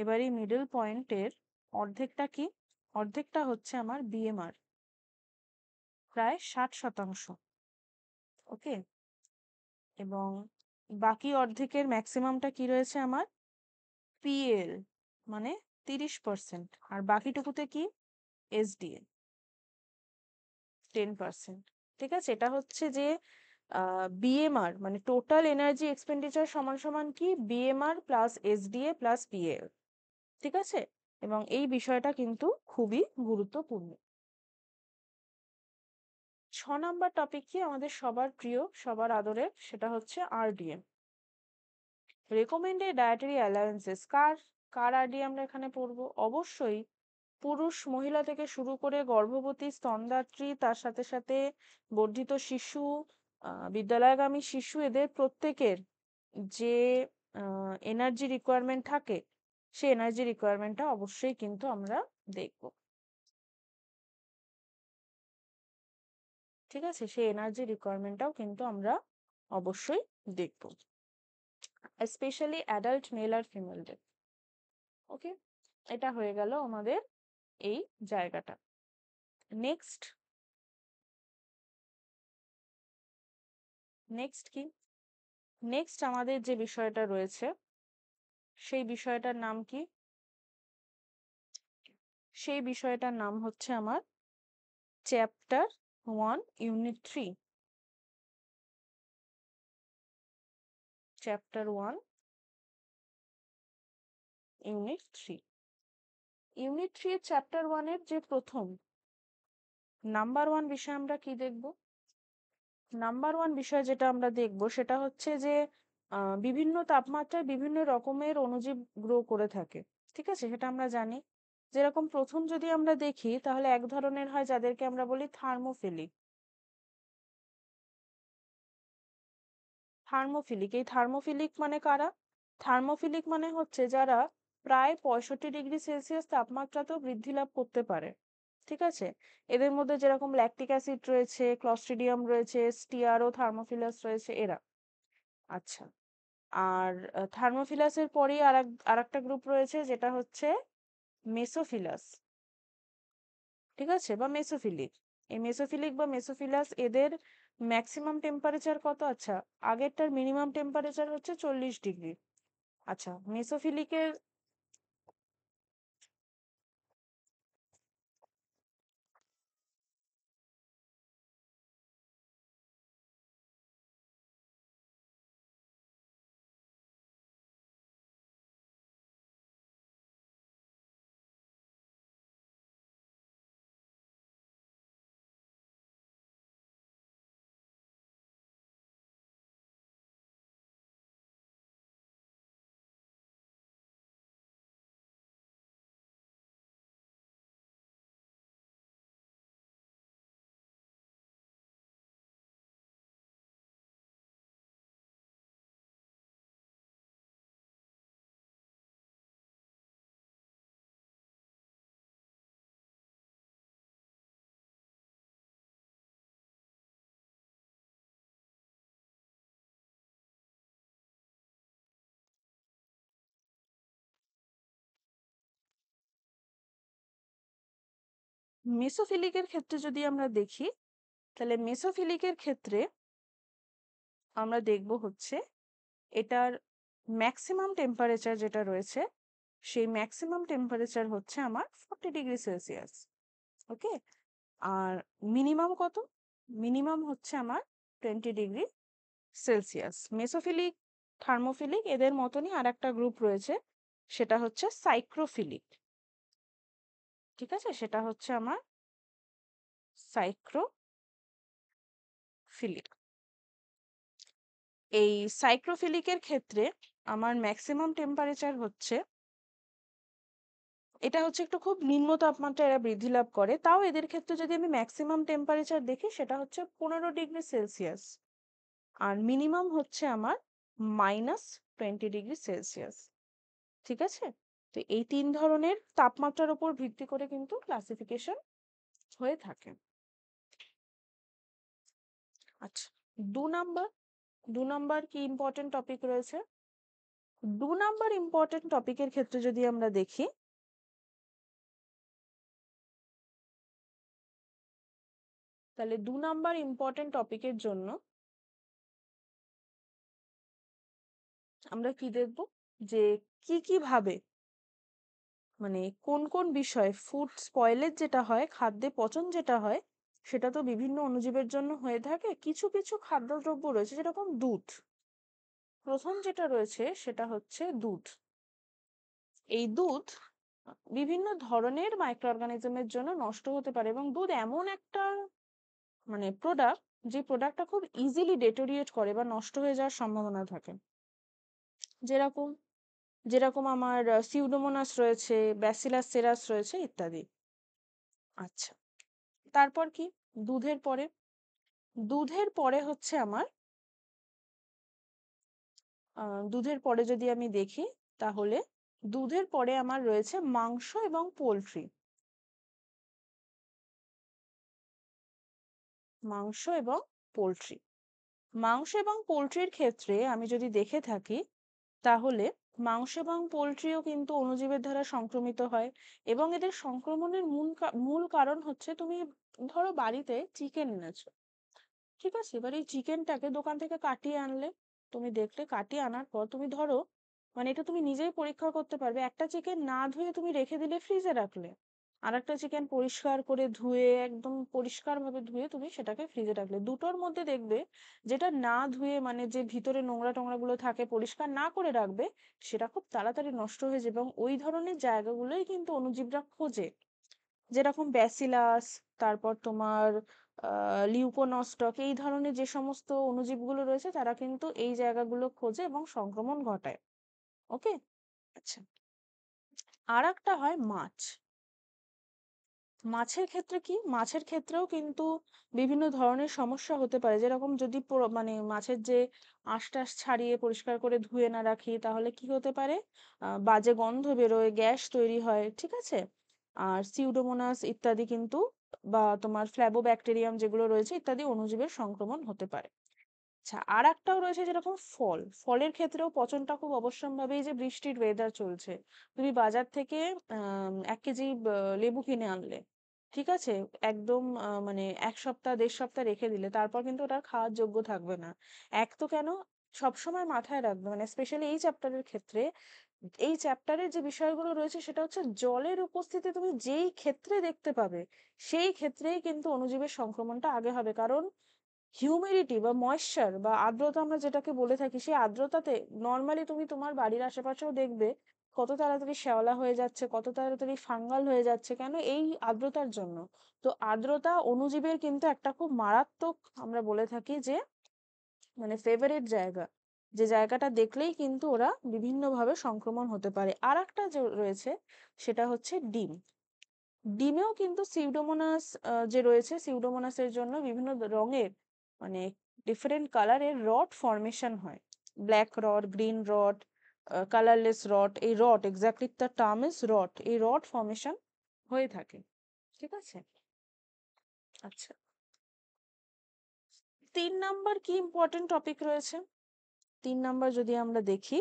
এবার এই মিডল পয়েন্টের অর্ধেকটা কি? অর্ধেকটা হচ্ছে আমার বিএমআর, প্রায় 60%। ওকে, এবং বাকি অর্ধেকের ম্যাক্সিমামটা কি রয়েছে আমার পিএল, মানে 30%। আর বাকিটুকুতে কি এসডিএ 10%। ঠিক আছে, এটা হচ্ছে যে বিএমআর মানে টোটাল এনার্জি এক্সপেন্ডিচার সমান সমান কি BMR plus SDA plus PL. ঠিক আছে, এবং এই বিষয়টা কিন্তু খুবই গুরুত্বপূর্ণ। 6 নম্বর টপিক কি আমাদের সবার প্রিয় সবার আদরের, সেটা হচ্ছে আরডিএম, রেকমেন্ডেড ডায়েটারি অ্যালাউন্সেস। কার কার আরডিএম আমরা এখানে পড়বো? অবশ্যই পুরুষ মহিলা থেকে শুরু করে গর্ভবতী, স্তনদাত্রী, তার সাথে সাথে বর্ধিত শিশু, বিদ্যালয়গামী শিশু, এদের প্রত্যেকের যে এনার্জি রিকোয়ারমেন্ট থাকে, সেই এনার্জি রিকোয়ারমেন্টটা অবশ্যই কিন্তু আমরা দেখব। ঠিক আছে, সেই এনার্জি রিকোয়ারমেন্টটাও কিন্তু আমরা অবশ্যই দেখব, স্পেশালি অ্যাডাল্ট মেল আর ফিমেলদের। ওকে, এটা হয়ে গেল আমাদের এই জায়গাটা। নেক্সট নেক্সট কি? নেক্সট আমাদের যে বিষয়টা রয়েছে সেই বিষয়টার নাম কি? সেই বিষয়টার নাম হচ্ছে আমার chapter 1 unit 3। Chapter 1 unit 3। Unit 3 এর চ্যাপ্টার 1 এর যে প্রথম নাম্বার 1 বিষয় আমরা কি দেখব? নাম্বার 1 বিষয় যেটা আমরা দেখব সেটা হচ্ছে যে বিভিন্ন তাপমাত্রায় বিভিন্ন রকমের অণুজীব গ্রো করে থাকে। ঠিক আছে, সেটা আমরা জানি। যেরকম প্রথম যদি আমরা দেখি তাহলে এক ধরনের হয় যাদেরকে আমরা বলি থার্মোফিলিক। থার্মোফিলিক, এই থার্মোফিলিক মানে কারা? থার্মোফিলিক মানে হচ্ছে যারা প্রায় 65 ডিগ্রি সেলসিয়াস তাপমাত্রাতেও বৃদ্ধি লাভ করতে পারে। ঠিক আছে, এদের মধ্যে যেরকম ল্যাকটিক অ্যাসিড রয়েছে, ক্লস্ট্রিডিয়াম রয়েছে, স্টিয়ারো থার্মোফিলাস রয়েছে, এরা। আচ্ছা, আর থার্মোফিলাসের পরেই আর একটা গ্রুপ রয়েছে যেটা হচ্ছে মেসোফিলাস। ঠিক আছে, বা মেসোফিলিক। এই মেসোফিলিক বা মেসোফিলাস এদের ম্যাক্সিমাম টেম্পারেচার কত? আচ্ছা, আগেরটার মিনিমাম টেম্পারেচার হচ্ছে 40 ডিগ্রি। আচ্ছা, মেসোফিলিকের মেসোফিলিকের ক্ষেত্রে যদি আমরা দেখি, তাহলে মেসোফিলিকের ক্ষেত্রে আমরা দেখব হচ্ছে এটার ম্যাক্সিমাম টেম্পারেচার যেটা রয়েছে সেই ম্যাক্সিমাম টেম্পারেচার হচ্ছে আমার 40°C। ওকে, আর মিনিমাম কত? মিনিমাম হচ্ছে আমার 20°C। মেসোফিলিক, থার্মোফিলিক এদের মতনই আর একটা গ্রুপ রয়েছে, সেটা হচ্ছে সাইক্রোফিলিক। ঠিক আছে, সেটা হচ্ছে আমার সাইক্রোফিলিক। এই সাইক্রোফিলিকের ক্ষেত্রে আমার ম্যাক্সিমাম টেম্পারেচার হচ্ছে, এটা হচ্ছে একটু খুব নিম্ন তাপমাত্রায় এরা বৃদ্ধি লাভ করে, তাও এদের ক্ষেত্রে যদি আমি ম্যাক্সিমাম টেম্পারেচার দেখি সেটা হচ্ছে 15°C। আর মিনিমাম হচ্ছে আমার -20°C। ঠিক আছে, তো এই 3 ধরনের তাপমাত্রার উপর ভিত্তি করে কিন্তু ক্লাসিফিকেশন হয়ে থাকে। আচ্ছা, 2 নাম্বার কি ইম্পর্টেন্ট টপিক রয়েছে? 2 নাম্বার ইম্পর্টেন্ট টপিকের ক্ষেত্রে যদি আমরা দেখি, তাহলে 2 নাম্বার ইম্পর্টেন্ট টপিকের জন্য আমরা কি দেখব, যে কি ভাবে মানে কোন কোন বিষয় ফুড স্পয়েলেজ যেটা হয়, খাদ্যে পচন যেটা হয়, সেটা তো বিভিন্ন অণুজীবের জন্য হয়ে থাকে। কিছু কিছু খাদ্যদ্রব্য রয়েছে যেরকম দুধ, প্রথম যেটা রয়েছে সেটা হচ্ছে দুধ। এই দুধ বিভিন্ন ধরনের মাইক্রো অর্গানিজমের জন্য নষ্ট হতে পারে, এবং দুধ এমন একটা প্রোডাক্ট, যে প্রোডাক্টটা খুব ইজিলি ডেটোরিয়েট করে বা নষ্ট হয়ে যাওয়ার সম্ভাবনা থাকে। যেরকম যেরকম আমার সিউডোমোনাস রয়েছে, ব্যাসিলাস সেরাস রয়েছে ইত্যাদি। আচ্ছা, তারপর কি? দুধের পরে, দুধের পরে হচ্ছে আমার দুধের পরে যদি আমি দেখি, তাহলে দুধের পরে আমার রয়েছে মাংস এবং পোলট্রি। মাংস এবং পোলট্রি, মাংস এবং পোলট্রির ক্ষেত্রে আমি যদি দেখে থাকি, তাহলে মাংস এবং পোলট্রিও কিন্তু অণুজীবের দ্বারা সংক্রমিত হয়, এবং এদের সংক্রমণের মূল কারণ হচ্ছে, তুমি ধরো বাড়িতে চিকেন এনেছো, ঠিক আছে, এবার এই চিকেনটাকে দোকান থেকে কাটিয়ে আনলে, তুমি দেখলে কাটিয়ে আনার পর তুমি ধরো, এটা তুমি নিজেই পরীক্ষা করতে পারবে, একটা চিকেন না ধুয়ে তুমি রেখে দিলে, ফ্রিজে রাখলে, আর একটা চিকেন পরিষ্কার করে ধুয়ে, একদম পরিষ্কার ভাবে ধুয়ে তুমি সেটাকে ফ্রিজে রাখলে, দুটোর মধ্যে দেখবে যেটা না ধুয়ে, যে ভিতরে নোংরা টোংরা গুলো থাকে, পরিষ্কার না করে রাখবে, সেটা খুব তাড়াতাড়ি নষ্ট হয়ে যাবে, এবং ওই ধরনের জায়গাগুলোই কিন্তু অণুজীবরা খোঁজে। যেরকম ব্যাসিলাস, তারপর তোমার লিউকোনস্টক, এই ধরনের যে সমস্ত অণুজীবগুলো রয়েছে, তারা কিন্তু এই জায়গাগুলো খোঁজে এবং সংক্রমণ ঘটায়। ওকে, আচ্ছা, আর একটা হয় মাছ। মাছের ক্ষেত্রে কি? মাছের ক্ষেত্রেও কিন্তু বিভিন্ন ধরনের সমস্যা হতে পারে, যেরকম যদি মাছের যে আঁশ-টাশ ছাড়িয়ে পরিষ্কার করে ধুয়ে না রাখি, তাহলে কি হতে পারে? বাজে গন্ধ বেরোয়, গ্যাস তৈরি হয়, ঠিক আছে? আর সিউডোমোনাস ইত্যাদি কিন্তু, বা তোমার ফ্ল্যাবোব্যাকটেরিয়াম যেগুলো রয়েছে ইত্যাদি অণুজীবের সংক্রমণ হতে পারে। আচ্ছা, আর একটাও রয়েছে যেরকম ফলের ক্ষেত্রেও পচনটা খুব অবশ্যম্ভাবী। এই যে বৃষ্টির ওয়েদার চলছে, তুমি বাজার থেকে 1 কেজি লেবু কিনে আনলে, ঠিক আছে, একদম 1 সপ্তাহ 1.5 সপ্তাহ রেখে দিলে, তারপর কিন্তু ওটা খাওয়ার যোগ্য থাকবে না। এক তো কেন, সবসময় মাথায় রাখবে, স্পেশালি এই চ্যাপ্টারের ক্ষেত্রে, এই চ্যাপ্টারের যে বিষয়গুলো রয়েছে সেটা হচ্ছে, জলের উপস্থিতি তুমি যেই ক্ষেত্রে দেখতে পাবে, সেই ক্ষেত্রেই কিন্তু অণুজীবের সংক্রমণটা আগে হবে। কারণ হিউমিডিটি বা ময়েশ্চার বা আর্দ্রতা আমরা যেটাকে বলে থাকি, সেই আর্দ্রতাতে নর্মালি তুমি তোমার বাড়ির আশেপাশেও দেখবে কত তাড়াতাড়ি শ্যাওলা হয়ে যাচ্ছে, কত তাড়াতাড়ি ফাঙ্গাল হয়ে যাচ্ছে, কেন? এই আর্দ্রতার জন্য। তো আর্দ্রতা অণুজীবের কিন্তু একটা খুব মারাত্মক, আমরা বলে থাকি যে ফেভারিট জায়গা, যে জায়গাটা দেখলেই কিন্তু ওরা বিভিন্নভাবে সংক্রমণ হতে পারে। আর একটা যে রয়েছে সেটা হচ্ছে ডিম। ডিমেও কিন্তু সিউডোমোনাস যে রয়েছে, সিউডোমোনাসের জন্য বিভিন্ন রঙের, মানে ডিফারেন্ট কালারের রড ফর্মেশন হয়। Black rod, green rod, colourless rod, এই rod, exactly the term is rod, এই রড ফর্মেশন হয়ে থাকে। ঠিক আছে, আচ্ছা, 3 নাম্বার কি ইম্পর্টেন্ট টপিক রয়েছে? 3 নাম্বার যদি আমরা দেখি,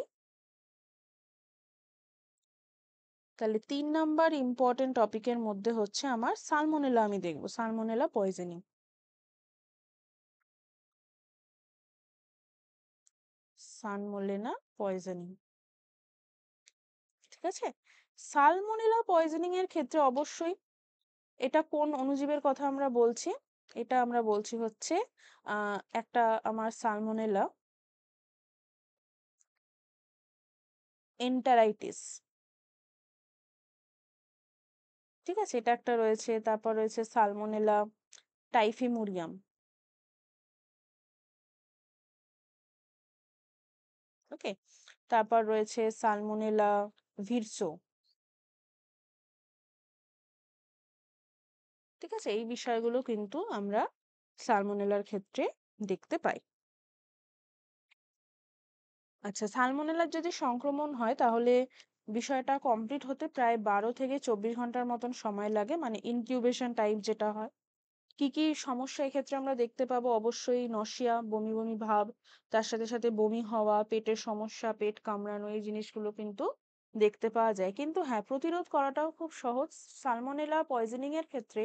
তাহলে 3 নাম্বার ইম্পর্টেন্ট টপিকের মধ্যে হচ্ছে আমার সালমোনেলা, আমি দেখবো সালমোনেলা পয়জনিং। Salmonella poisoning. ঠিক আছে, সালমোনেলা পয়জনিং এর ক্ষেত্রে অবশ্যই এটা কোন অণুজীবের কথা আমরা বলছি, এটা আমরা বলছি হচ্ছে একটা আমার সালমোনেলা এন্টারাইটিস। ঠিক আছে, এটা একটা রয়েছে। তারপর রয়েছে সালমোনেলা টাইফিমুরিয়াম। ওকে, তারপর রয়েছে সালমোনেলা ভিরসো। ঠিক আছে, এই বিষয়গুলো কিন্তু আমরা সালমোনেলার ক্ষেত্রে দেখতে পাই। আচ্ছা, সালমোনেলার যদি সংক্রমণ হয় তাহলে বিষয়টা কমপ্লিট হতে প্রায় 12 থেকে 24 ঘন্টার মতন সময় লাগে, মানে ইনকিউবেশন টাইম যেটা হয়। কি কি সমস্যা এক্ষেত্রে আমরা দেখতে পাবো? অবশ্যই নসিয়া, বমি বমি ভাব, তার সাথে সাথে বমি হওয়া, পেটের সমস্যা, পেট কামড়ানো, এই জিনিসগুলো কিন্তু দেখতে পাওয়া যায়। কিন্তু হ্যাঁ, প্রতিরোধ করাটাও খুব সহজ। সালমোনেলা পয়জনিং এর ক্ষেত্রে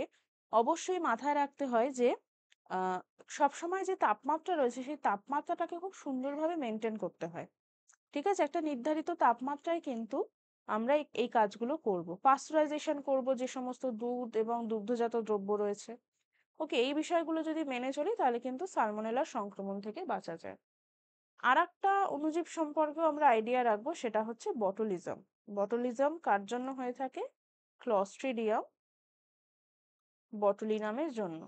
অবশ্যই মাথায় রাখতে হয় যে আহ সবসময় যে তাপমাত্রা রয়েছে সেই তাপমাত্রাটাকে খুব সুন্দরভাবে মেনটেন করতে হয়। ঠিক আছে, একটা নির্ধারিত তাপমাত্রায় কিন্তু আমরা এই কাজগুলো করব। পাস্তুরাইজেশন করব যে সমস্ত দুধ এবং দুগ্ধজাত দ্রব্য রয়েছে। ওকে, এই বিষয়গুলো যদি মেনে চলি তাহলে কিন্তু সালমোনেলার সংক্রমণ থেকে বাঁচা যায়। আর একটা অণুজীব সম্পর্কেও আমরা আইডিয়া রাখবো, সেটা হচ্ছে বটুলিজম। বটুলিজম কার জন্য হয়ে থাকে? ক্লস্ট্রিডিয়াম বটুলিনামের জন্য।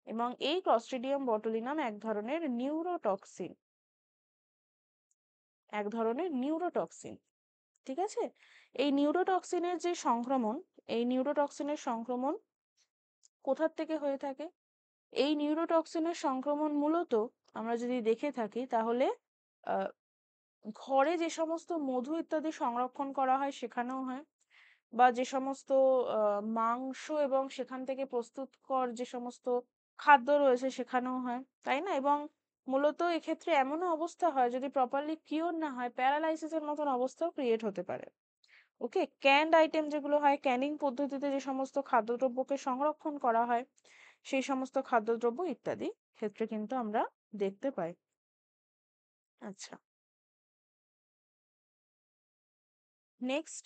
এবং এই ক্লস্ট্রিডিয়াম বটুলিনাম এক ধরনের নিউরোটক্সিন। এক ধরনের নিউরোটক্সিন। ঠিক আছে, এই নিউরোটক্সিনের যে সংক্রমণ, এই নিউরোটক্সিনের সংক্রমণ কোথার থেকে হয়ে থাকে? এই নিউরোটক্সিনের সংক্রমণ মূলত আমরা যদি দেখে থাকি তাহলে আহ, ঘরে যে সমস্ত মধু ইত্যাদি সংরক্ষণ করা হয় সেখানেও হয়, বা যে সমস্ত মাংস এবং সেখান থেকে প্রস্তুতকর যে সমস্ত খাদ্য রয়েছে সেখানেও হয়, তাই না? এবং মূলত এক্ষেত্রে এমনও অবস্থা হয়, যদি প্রপারলি কিওর না হয়, প্যারালাইসিসের মতন অবস্থাও ক্রিয়েট হতে পারে। ওকে, ক্যান্ড আইটেম যেগুলো হয়, ক্যানিং পদ্ধতিতে যে সমস্ত খাদ্যদ্রব্যকে সংরক্ষণ করা হয়, সেই সমস্ত খাদ্যদ্রব্য ইত্যাদি ক্ষেত্রে কিন্তু আমরা দেখতে পাই। আচ্ছা, নেক্সট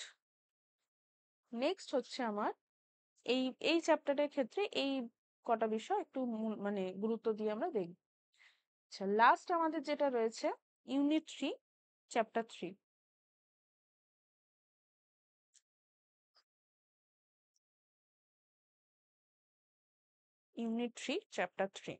নেক্সট হচ্ছে আমার এই এই চ্যাপ্টারের ক্ষেত্রে এই কটা বিষয় একটু মানে গুরুত্ব দিয়ে আমরা দেখব। আচ্ছা, লাস্ট আমাদের যেটা রয়েছে ইউনিট 3 চ্যাপ্টার 3। Unit 3 chapter 3।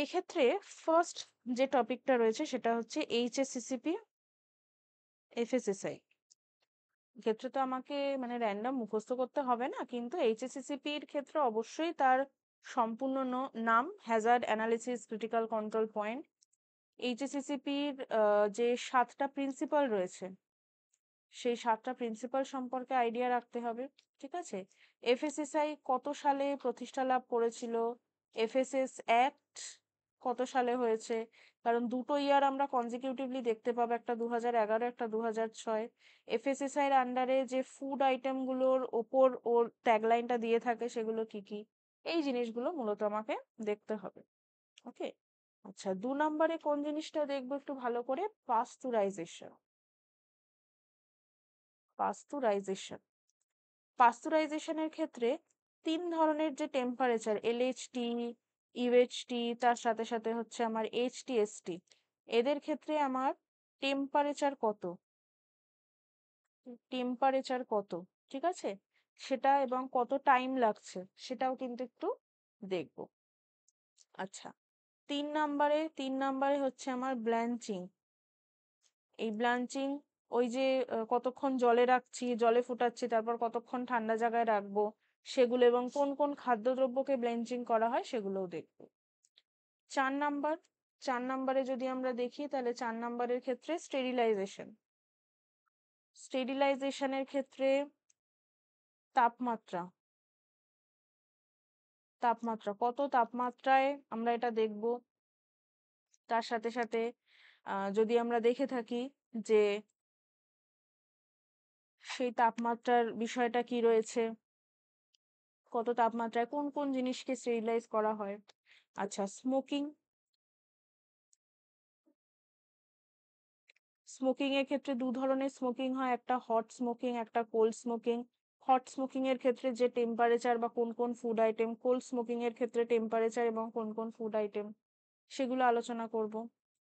এক্ষেত্রে ফার্স্ট যে টপিকটা রয়েছে সেটা হচ্ছে এইচএসসিসিপি এফএসএসআই। ক্ষেত্রে তো আমাকে মানে র্যান্ডম মুখস্থ করতে হবে না, কিন্তু এইচএসসিসিপি এর ক্ষেত্রে অবশ্যই তার সম্পূর্ণ নাম hazard analysis critical control point. এইচএসসিসিপির যে 7টা প্রিন্সিপাল রয়েছে সেই 7টা প্রিন্সিপাল সম্পর্কে আইডিয়া রাখতে হবে। ঠিক আছে, এফএসএসআই কত সালে প্রতিষ্ঠা লাভ করেছিল, এফএসএস অ্যাক্ট কত সালে হয়েছে, কারণ দুটো ইয়ার আমরা কনজিকিউটিভলি দেখতে পাবো, একটা 2011, একটা 2006। এফএসএসআই এর আন্ডারে যে ফুড আইটেম গুলোর ওপর ওর ট্যাগলাইনটা দিয়ে থাকে সেগুলো কি কি, এই জিনিসগুলো মূলত আমাকে দেখতে হবে। ওকে, আচ্ছা, 2 নম্বরে কোন জিনিসটা দেখবো একটু ভালো করে? পাস্তুরাইজেশন। পাস্তুরাইজেশন পাস্তুরাইজেশনের ক্ষেত্রে 3 ধরনের যে টেম্পারেচার, এলএইচটি, ইউএইচটি, তার সাথে সাথে হচ্ছে আমার এইচটিএসটি, এদের ক্ষেত্রে আমার টেম্পারেচার কত, টেম্পারেচার কত, ঠিক আছে, সেটা এবং কত টাইম লাগছে সেটাও কিন্তু একটু দেখবো। আচ্ছা, 3 নম্বরে হচ্ছে আমার ব্ল্যাঞ্চিং। এই ব্লাঞ্চিং, ওই যে কতক্ষণ জলে রাখছি, জলে ফুটাচ্ছি, তারপর কতক্ষণ ঠান্ডা জায়গায় রাখবো সেগুলো, এবং কোন কোন খাদ্যদ্রব্যকে ব্লেঞ্চিং করা হয় সেগুলোও দেখবো। 4 নম্বর, 4 নম্বরে যদি আমরা দেখি তাহলে 4 নম্বরের ক্ষেত্রে স্টেরিলাইজেশন। স্টেরিলাইজেশনের ক্ষেত্রে তাপমাত্রা, তাপমাত্রা কত তাপমাত্রায় আমরা এটা দেখব। তার সাথে সাথে যদি আমরা দেখে থাকি যে সেই তাপমাত্রার বিষয়টা কি রয়েছে, কত তাপমাত্রায় কোন কোন জিনিসকে স্টেরিলাইজ করা হয়। আচ্ছা, স্মোকিং, স্মোকিং এর ক্ষেত্রে দু ধরনের স্মোকিং হয়, একটা হট স্মোকিং, একটা কোল্ড স্মোকিং। হট স্মোকিং এর ক্ষেত্রে যে টেম্পারেচার বা কোন কোন ফুড আইটেম, কোল্ড স্মোকিং এর ক্ষেত্রে টেম্পারেচার এবং কোন কোন ফুড আইটেম, সেগুলো আলোচনা করব।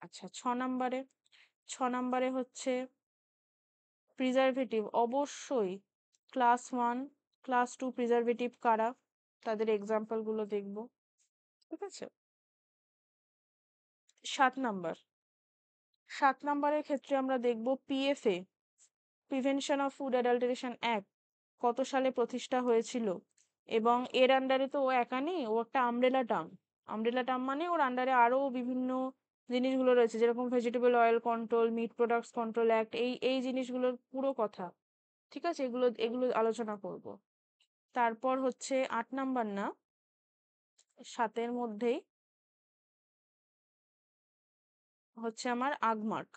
আচ্ছা, 6 নম্বরে, 6 নম্বরে হচ্ছে প্রিজারভেটিভ। অবশ্যই ক্লাস 1, ক্লাস 2 প্রিজারভেটিভ কারা, তাদের এক্সাম্পল গুলো দেখব। ঠিক আছে। 7 নম্বর, 7 নম্বরের ক্ষেত্রে আমরা দেখব PFA, prevention of food adulteration act কত সালে প্রতিষ্ঠা হয়েছিল, এবং এর আন্ডারে তো ও একা নেই, ও একটা আমব্রেলা টার্ম। আমব্রেলা টার্ম মানে ওর আন্ডারে আরো বিভিন্ন জিনিসগুলো রয়েছে, যেরকম vegetable oil control, meat products control act, এই এই জিনিসগুলোর পুরো কথা। ঠিক আছে, এগুলো এগুলো আলোচনা করব। তারপর হচ্ছে 8 নম্বর না, 7-এর মধ্যেই হচ্ছে আমার আগমার্ক।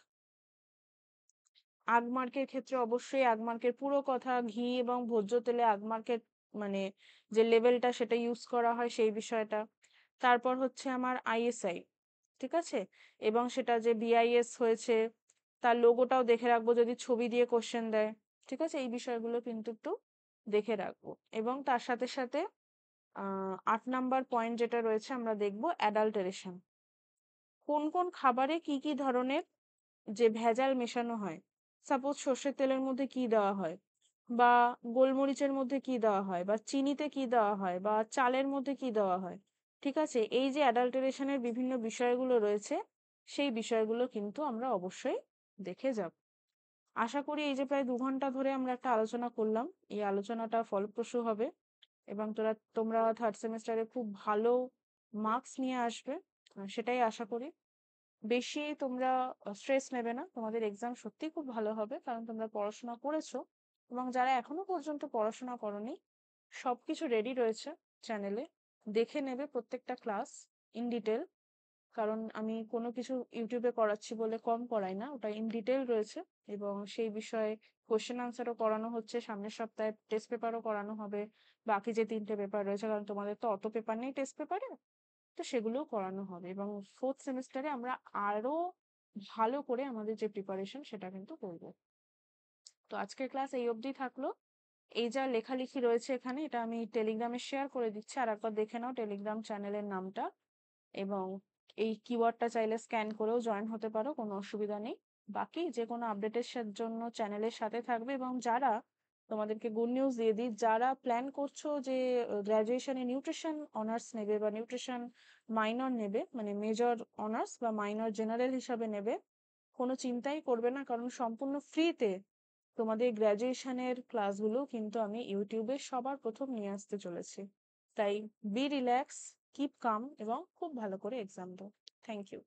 আগমার্কের ক্ষেত্রে অবশ্যই আগমার্কের পুরো কথা, ঘি এবং ভোজ্য তেলে আগমার্কের মানে যে লেভেলটা সেটা ইউজ করা হয় সেই বিষয়টা। তারপর হচ্ছে আমার আইএসআই, ঠিক আছে, এবং সেটা যে বিআইএস হয়েছে তার লোগোটাও দেখে রাখবো যদি ছবি দিয়ে কোশ্চেন দেয়। ঠিক আছে, এই বিষয়গুলো কিন্তু একটু দেখে রাখবো। এবং তার সাথে সাথে 8 নম্বর পয়েন্ট যেটা রয়েছে আমরা দেখবো অ্যাডাল্টারেশন। কোন কোন খাবারে কি কি ধরনের যে ভেজাল মেশানো হয়, সাপোজ সর্ষের তেলের মধ্যে কি দেওয়া হয়, বা গোলমরিচের মধ্যে কি দেওয়া হয়, বা চিনিতে কি দেওয়া হয়, বা চালের মধ্যে কি দেওয়া হয়। ঠিক আছে, এই যে অ্যাডাল্টারেশনের বিভিন্ন বিষয়গুলো রয়েছে সেই বিষয়গুলো কিন্তু আমরা অবশ্যই দেখে যাব। আশা করি এই যে প্রায় 2 ঘন্টা ধরে আমরা একটা আলোচনা করলাম, এই আলোচনাটা ফলপ্রসূ হবে এবং তোমরা থার্ড সেমিস্টারে খুব ভালো মার্কস নিয়ে আসবে, সেটাই আশা করি। বেশি তোমরা স্ট্রেস নেবে না, তোমাদের এক্সাম সত্যিই খুব ভালো হবে, কারণ তোমরা পড়াশোনা করেছো। এবং যারা এখনো পর্যন্ত পড়াশোনা করোনি, সবকিছু রেডি রয়েছে চ্যানেলে, দেখে নেবে প্রত্যেকটা ক্লাস ইন ডিটেল। কারণ আমি কোনো কিছু ইউটিউবে করাচ্ছি বলে কম করাই না, ওটা ইন ডিটেল রয়েছে। এবং সেই বিষয়ে কোশ্চেন আনসারও করানো হচ্ছে, সামনের সপ্তাহে টেস্ট পেপারও করানো হবে। বাকি যে 3টে পেপার রয়েছে, কারণ তোমাদের তো অত পেপার নেই টেস্ট পেপারে, তো সেগুলোও করানো হবে। এবং ফোর্থ সেমিস্টারে আমরা আরো ভালো করে আমাদের যে প্রিপারেশন সেটা কিন্তু করব। তো আজকের ক্লাস এই অবধি থাকলো। এই যা লেখালেখি রয়েছে এখানে, এটা আমি টেলিগ্রামে শেয়ার করে দিচ্ছি, আর একবার দেখে নাও টেলিগ্রাম চ্যানেলের নামটা। এবং এই কিওয়ার্ডটা চাইলে স্ক্যান করেও জয়েন হতে পারো, কোনো অসুবিধা নেই। বাকি যে কোনো আপডেটের জন্য চ্যানেলের সাথে থাকবে। এবং যারা, তোমাদেরকে গুড নিউজ দিয়ে দিই, যারা প্ল্যান করছো যে গ্র্যাজুয়েশনে নিউট্রিশন অনার্স নেবে বা নিউট্রিশন মাইনর নেবে, মানে মেজর অনার্স বা মাইনর জেনারেল হিসাবে নেবে, কোনো চিন্তাই করবে না, কারণ সম্পূর্ণ ফ্রিতে তোমাদের গ্র্যাজুয়েশনের ক্লাসগুলো কিন্তু আমি ইউটিউবে সবার প্রথম নিয়ে আসতে চলেছি। তাই বি রিল্যাক্স, কিপ কাম এবং খুব ভালো করে এক্সাম দাও। Thank you.